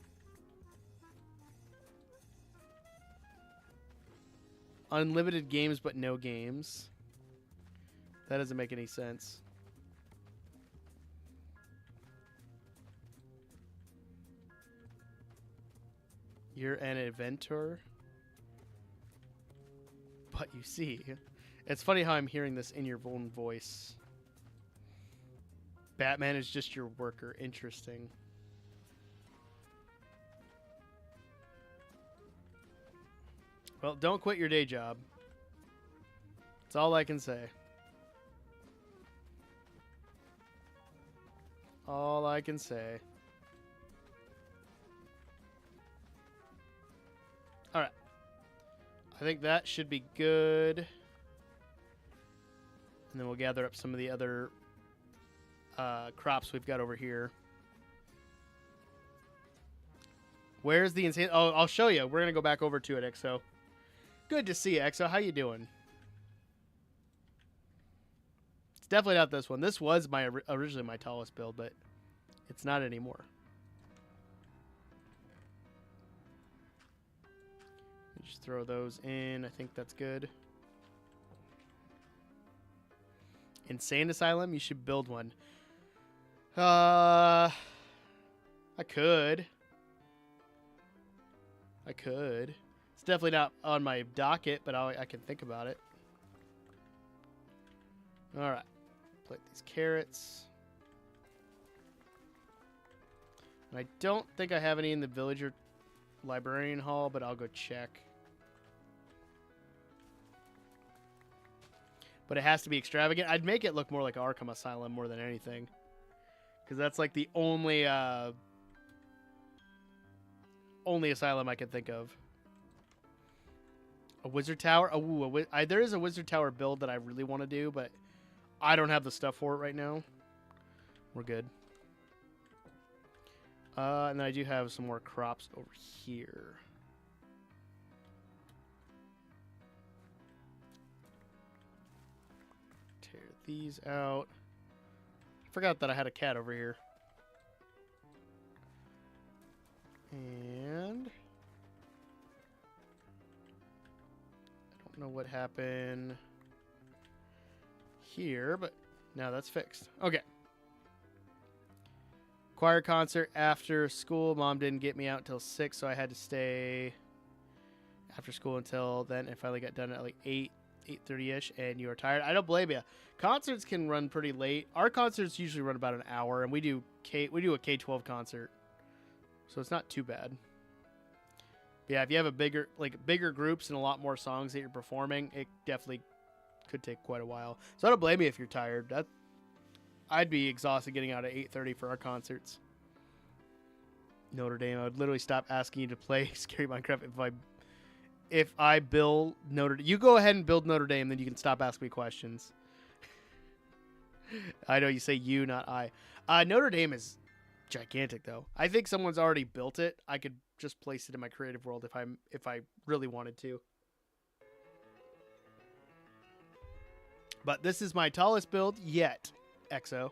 Speaker 2: Unlimited games, but no games. That doesn't make any sense. You're an inventor? what you see. It's funny how I'm hearing this in your own voice. Batman is just your worker. Interesting. Well, don't quit your day job. That's all I can say. All I can say. All right. I think that should be good. And then we'll gather up some of the other crops we've got over here. Where's the insane? Oh, I'll show you. We're going to go back over to it, XO. Good to see you, XO. How you doing? It's definitely not this one. This was my originally my tallest build, but it's not anymore. Just throw those in. I think that's good. Insane Asylum? You should build one. I could. It's definitely not on my docket, but I can think about it. All right. Plant these carrots. And I don't think I have any in the villager librarian hall, but I'll go check. But it has to be extravagant. I'd make it look more like Arkham Asylum more than anything. Because that's like the only asylum I can think of. A wizard tower? Oh, there is a wizard tower build that I really want to do, but I don't have the stuff for it right now. We're good. And then I do have some more crops over here. Tear these out. I forgot that I had a cat over here. And I don't know what happened here, but now that's fixed. Okay. Choir concert after school. Mom didn't get me out until 6, so I had to stay after school until then. And finally got done at like 8:30ish, and you are tired. I don't blame you. Concerts can run pretty late. Our concerts usually run about an hour, and we do a K-12 concert, so it's not too bad. But yeah, if you have a bigger groups and a lot more songs that you're performing, it definitely could take quite a while. So I don't blame you if you're tired. I'd be exhausted getting out at 8:30 for our concerts. Notre Dame. I would literally stop asking you to play Scary Minecraft if I build Notre Dame. You go ahead and build Notre Dame, then you can stop asking me questions. I know you say you, not I. Notre Dame is gigantic, though. I think someone's already built it. I could just place it in my creative world if I really wanted to. But this is my tallest build yet, XO.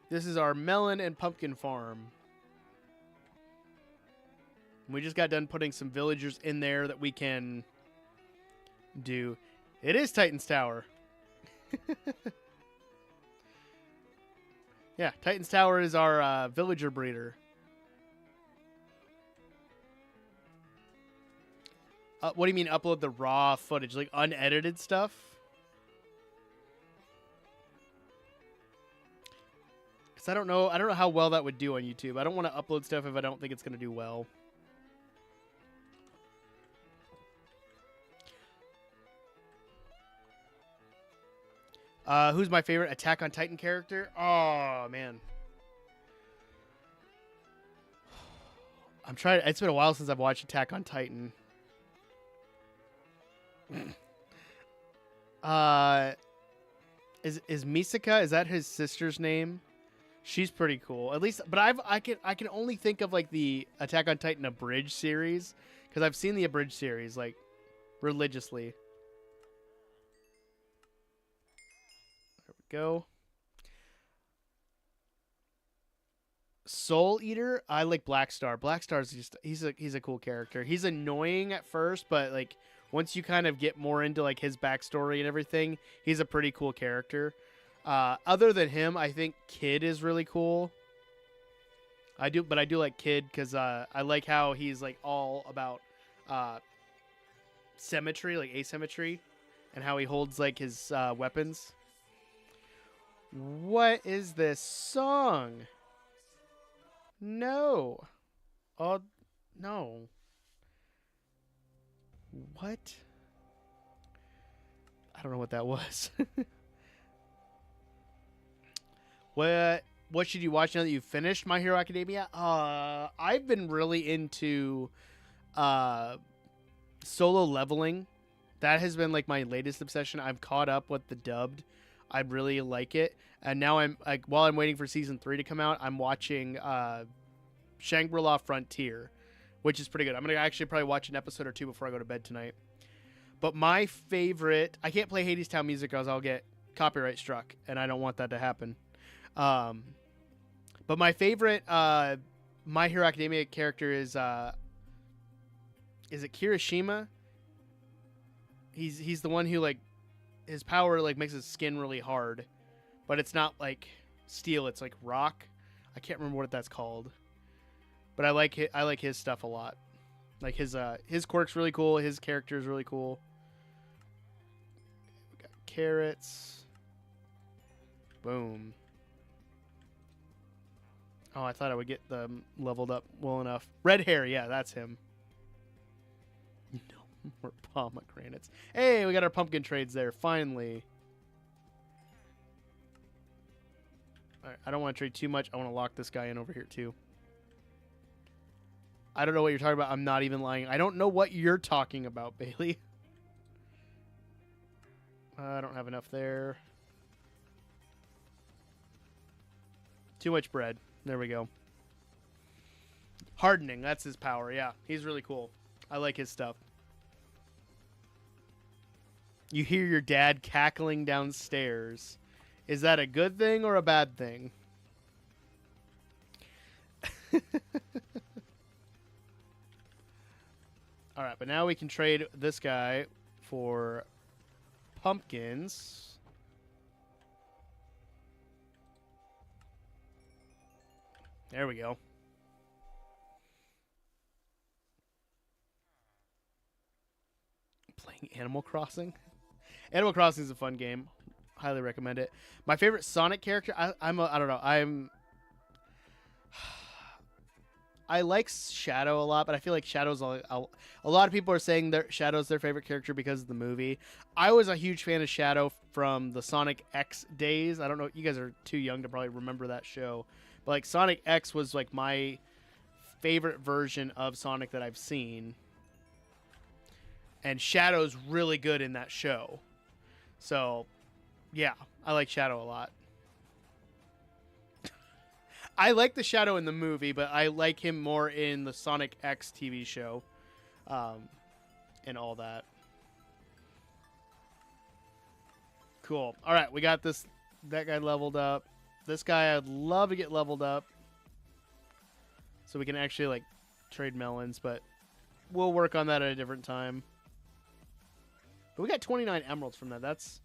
Speaker 2: This is our melon and pumpkin farm. We just got done putting some villagers in there that we can do. It is Titan's Tower. Yeah, Titan's Tower is our villager breeder. What do you mean upload the raw footage? Like unedited stuff? Because I don't know how well that would do on YouTube. I don't want to upload stuff if I don't think it's going to do well. Who's my favorite Attack on Titan character? Oh, man. I'm trying. It's been a while since I've watched Attack on Titan. Is Misaka? Is that his sister's name? She's pretty cool. At least, but I can only think of like the Attack on Titan abridged series because I've seen the abridged series like religiously. There we go. Soul Eater, I like Blackstar. Blackstar's just he's a cool character. He's annoying at first, but like once you kind of get more into like his backstory and everything, he's a pretty cool character. Other than him, I think Kid is really cool. I do like Kid because I like how he's like all about symmetry, like asymmetry, and how he holds like his weapons. What is this song? No. Oh, no. What? I don't know what that was. What should you watch now that you've finished My Hero Academia? I've been really into Solo Leveling. That has been like my latest obsession. I've caught up with the dubbed. I really like it. And now I'm like, while I'm waiting for season 3 to come out, I'm watching Shangri-La Frontier, which is pretty good. I'm gonna actually probably watch an episode or two before I go to bed tonight. But my favorite, I can't play Hades Town music because I'll get copyright struck, and I don't want that to happen. But my favorite My Hero Academia character is it Kirishima? He's the one who like his power like makes his skin really hard, but it's not like steel, it's like rock. I can't remember what that's called. But I like his stuff a lot. Like his quirk's really cool, his character is really cool. We got carrots. Boom. Oh, I thought I would get them leveled up well enough. Red hair, yeah, that's him. No more pomegranates. Hey, we got our pumpkin trades there, finally. All right, I don't want to trade too much. I want to lock this guy in over here, too. I don't know what you're talking about. I'm not even lying. I don't know what you're talking about, Bailey. I don't have enough there. Too much bread. There we go. Hardening, that's his power. Yeah, he's really cool. I like his stuff. You hear your dad cackling downstairs. Is that a good thing or a bad thing? All right, but now we can trade this guy for pumpkins. There we go. Playing Animal Crossing? Animal Crossing is a fun game. Highly recommend it. My favorite Sonic character, I don't know. I like Shadow a lot, but I feel like Shadow's a lot of people are saying that Shadow's their favorite character because of the movie. I was a huge fan of Shadow from the Sonic X days. I don't know, you guys are too young to probably remember that show. But like Sonic X was like my favorite version of Sonic that I've seen. And Shadow's really good in that show. So, yeah, I like Shadow a lot. I like the Shadow in the movie, but I like him more in the Sonic X TV show. And all that. Cool. All right, we got that guy leveled up. This guy I'd love to get leveled up. So we can actually like trade melons, but we'll work on that at a different time. But we got 29 emeralds from that. That's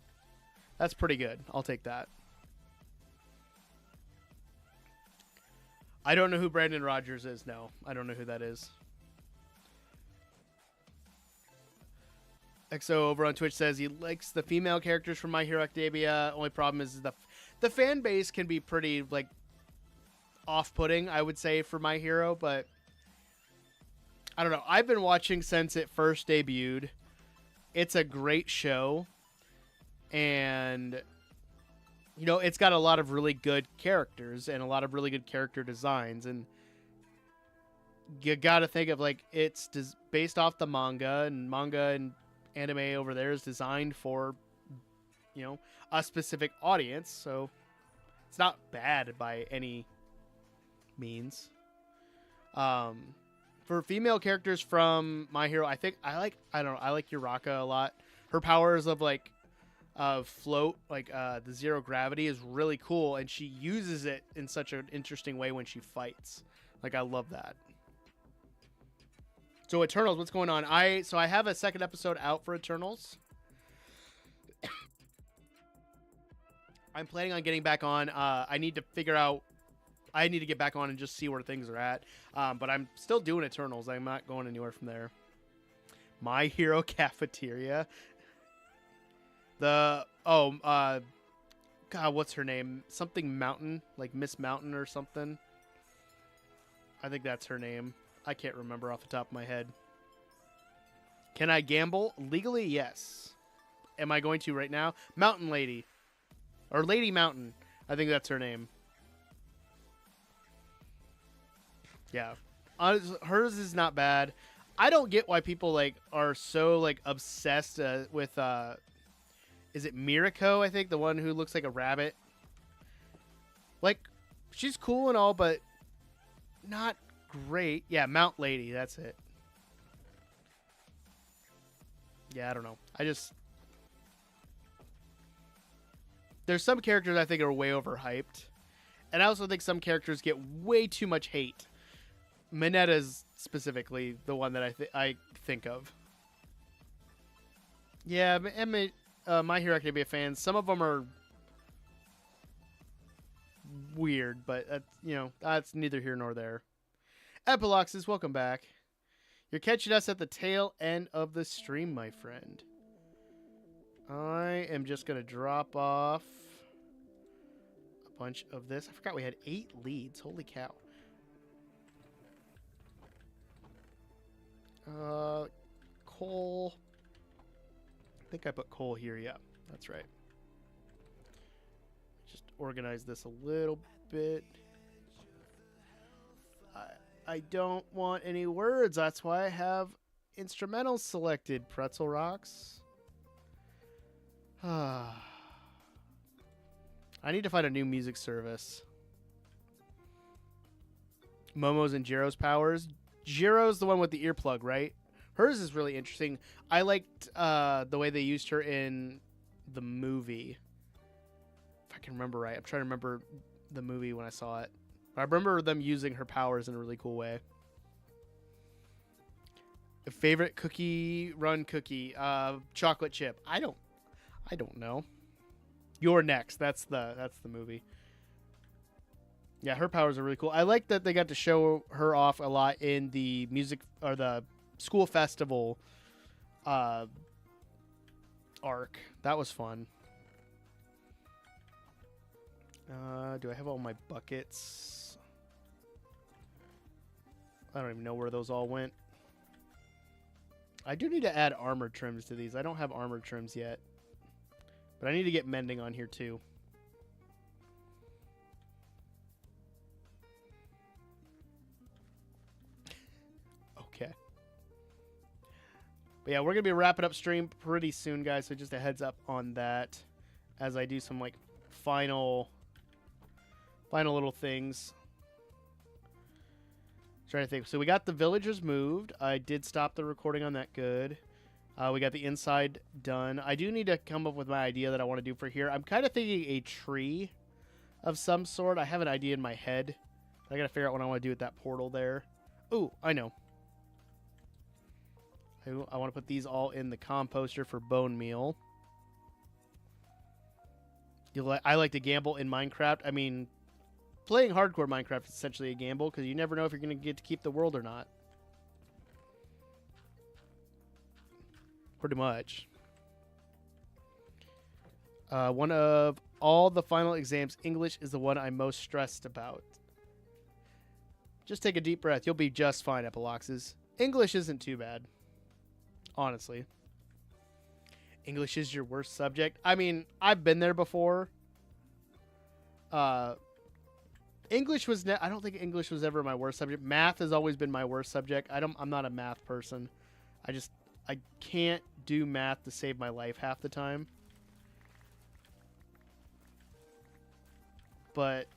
Speaker 2: pretty good. I'll take that. I don't know who Brandon Rogers is. No, I don't know who that is. XO over on Twitch says he likes the female characters from My Hero Academia. Only problem is the fan base can be pretty like off-putting, I would say, for My Hero, but I don't know. I've been watching since it first debuted. It's a great show, and you know, it's got a lot of really good characters and a lot of really good character designs, and you got to think of like it's based off the manga and anime over there is designed for, you know, a specific audience, so it's not bad by any means. For female characters from My Hero, I think I like Uraka a lot. Her powers of float, like the zero gravity, is really cool, and she uses it in such an interesting way when she fights. Like, I love that. So Eternals, what's going on? I have a second episode out for Eternals. I'm planning on getting back on. I need to get back on and just see where things are at. But I'm still doing Eternals. I'm not going anywhere from there. My Hero Cafeteria. God, what's her name? Something Mountain, like Miss Mountain or something. I think that's her name. I can't remember off the top of my head. Can I gamble? Legally, yes. Am I going to right now? Mountain Lady. Or Lady Mountain. I think that's her name. Yeah. Hers is not bad. I don't get why people like are so like obsessed with is it Mirako, I think, the one who looks like a rabbit. Like, she's cool and all, but not great. Yeah, Mount Lady, that's it. Yeah, I don't know. There's some characters I think are way overhyped. And I also think some characters get way too much hate. Minetta's specifically the one that I think of. Yeah, My Hero Academia fans, some of them are weird, but that's neither here nor there. Epiloxes, welcome back. You're catching us at the tail end of the stream, my friend. I am just going to drop off a bunch of this. I forgot we had 8 leads. Holy cow. Coal. I think I put coal here. Yeah, that's right. Just organize this a little bit. I don't want any words. That's why I have instrumentals selected. Pretzel Rocks. I need to find a new music service. Momo's and Jiro's powers. Jiro's the one with the earplug, right? Hers is really interesting. I liked the way they used her in the movie. If I can remember right. I'm trying to remember the movie when I saw it. I remember them using her powers in a really cool way. Favorite cookie run cookie? Chocolate chip. I don't know. You're Next. That's the movie. Yeah, her powers are really cool. I like that they got to show her off a lot in the music or the school festival arc. That was fun. Do I have all my buckets? I don't even know where those all went. I do need to add armor trims to these. I don't have armor trims yet. But I need to get mending on here too. Okay. But yeah, we're going to be wrapping up stream pretty soon, guys. So just a heads up on that as I do some like final little things. Trying to think. So we got the villagers moved. I did stop the recording on that. Good. We got the inside done. I do need to come up with my idea that I want to do for here. I'm kind of thinking a tree of some sort. I have an idea in my head. I got to figure out what I want to do with that portal there. Ooh, I know. I want to put these all in the composter for bone meal. I like to gamble in Minecraft. I mean, playing hardcore Minecraft is essentially a gamble because you never know if you're going to get to keep the world or not. Pretty much. One of all the final exams, English is the one I'm most stressed about. Just take a deep breath. You'll be just fine, Epiloxes. English isn't too bad. Honestly. English is your worst subject. I mean, I've been there before. English was I don't think English was ever my worst subject. Math has always been my worst subject. I'm not a math person. I can't do math to save my life half the time. But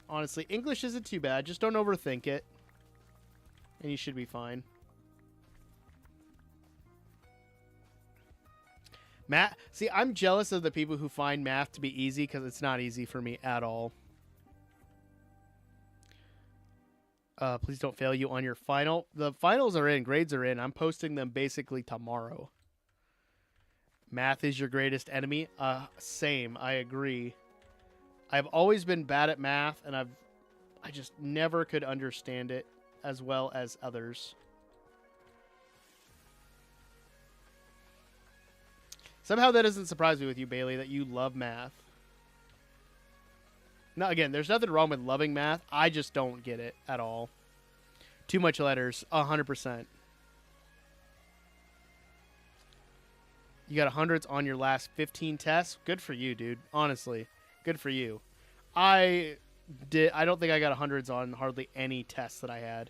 Speaker 2: honestly, English isn't too bad. Just don't overthink it. And you should be fine. Math. See, I'm jealous of the people who find math to be easy because it's not easy for me at all. Please don't fail you on your final. The finals are in. Grades are in. I'm posting them basically tomorrow. Math is your greatest enemy. Same. I agree. I've always been bad at math, and I just never could understand it as well as others. Somehow that doesn't surprise me with you, Bailey, that you love math. Now, again, there's nothing wrong with loving math. I just don't get it at all. Too much letters, 100%. You got 100s on your last 15 tests. Good for you, dude. Honestly, good for you. I don't think I got 100s on hardly any tests that I had.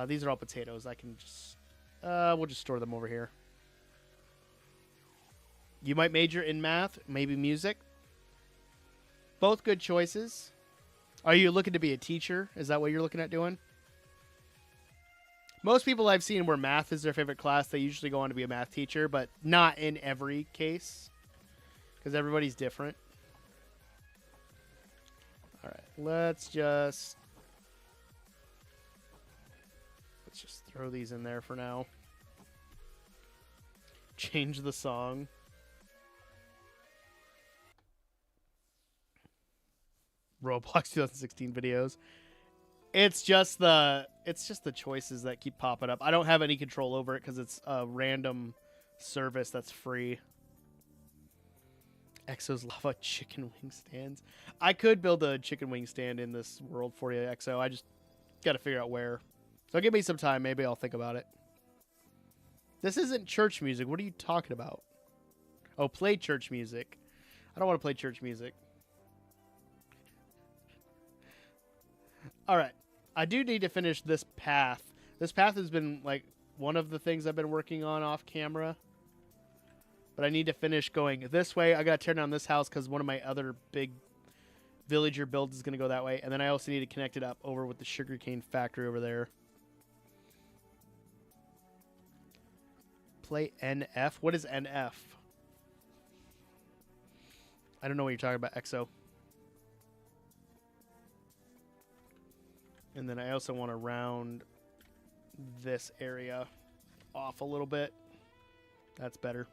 Speaker 2: These are all potatoes. I can just we'll just store them over here. You might major in math, maybe music. Both good choices. Are you looking to be a teacher? Is that what you're looking at doing? Most people I've seen where math is their favorite class, they usually go on to be a math teacher, but not in every case because everybody's different. All right, let's just throw these in there for now. Change the song. Roblox 2016 videos. It's just the choices that keep popping up. I don't have any control over it because it's a random service that's free. Exo's lava chicken wing stands. I could build a chicken wing stand in this world for you, Exo. I just got to figure out where. So give me some time. Maybe I'll think about it. This isn't church music. What are you talking about? Oh, play church music. I don't want to play church music. All right. I do need to finish this path. This path has been like one of the things I've been working on off camera. But I need to finish going this way. I got to tear down this house because one of my other big villager builds is going to go that way. And then I also need to connect it up over with the sugarcane factory over there. Play NF. What is NF? I don't know what you're talking about, Exo. And then I also want to round this area off a little bit. That's better.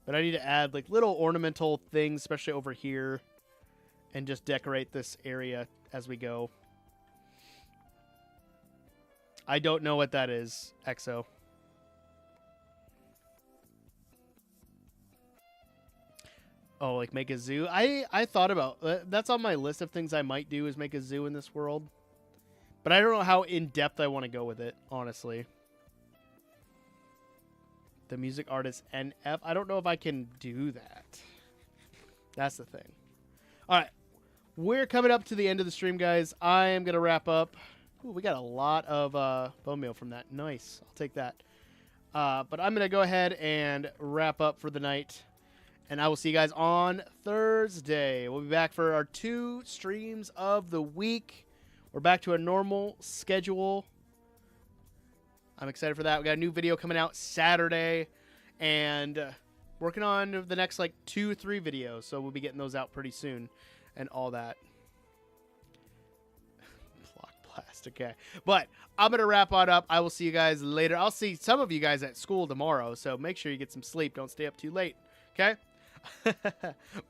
Speaker 2: But I need to add like little ornamental things, especially over here, and just decorate this area as we go. I don't know what that is, Exo. Oh, like make a zoo? I thought about that's on my list of things I might do is make a zoo in this world. But I don't know how in-depth I want to go with it, honestly. The music artist NF. I don't know if I can do that. That's the thing. All right. We're coming up to the end of the stream, guys. I am going to wrap up. Ooh, we got a lot of bone meal from that. Nice. I'll take that. But I'm going to go ahead and wrap up for the night. And I will see you guys on Thursday. We'll be back for our 2 streams of the week. We're back to a normal schedule. I'm excited for that. We got a new video coming out Saturday. And working on the next like 2-3 videos. So we'll be getting those out pretty soon. And all that. Block blast. Okay. But I'm going to wrap on up. I will see you guys later. I'll see some of you guys at school tomorrow. So make sure you get some sleep. Don't stay up too late. Okay?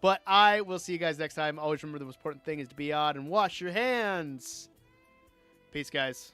Speaker 2: But I will see you guys next time. Always remember the most important thing is to be odd and wash your hands. Peace, guys.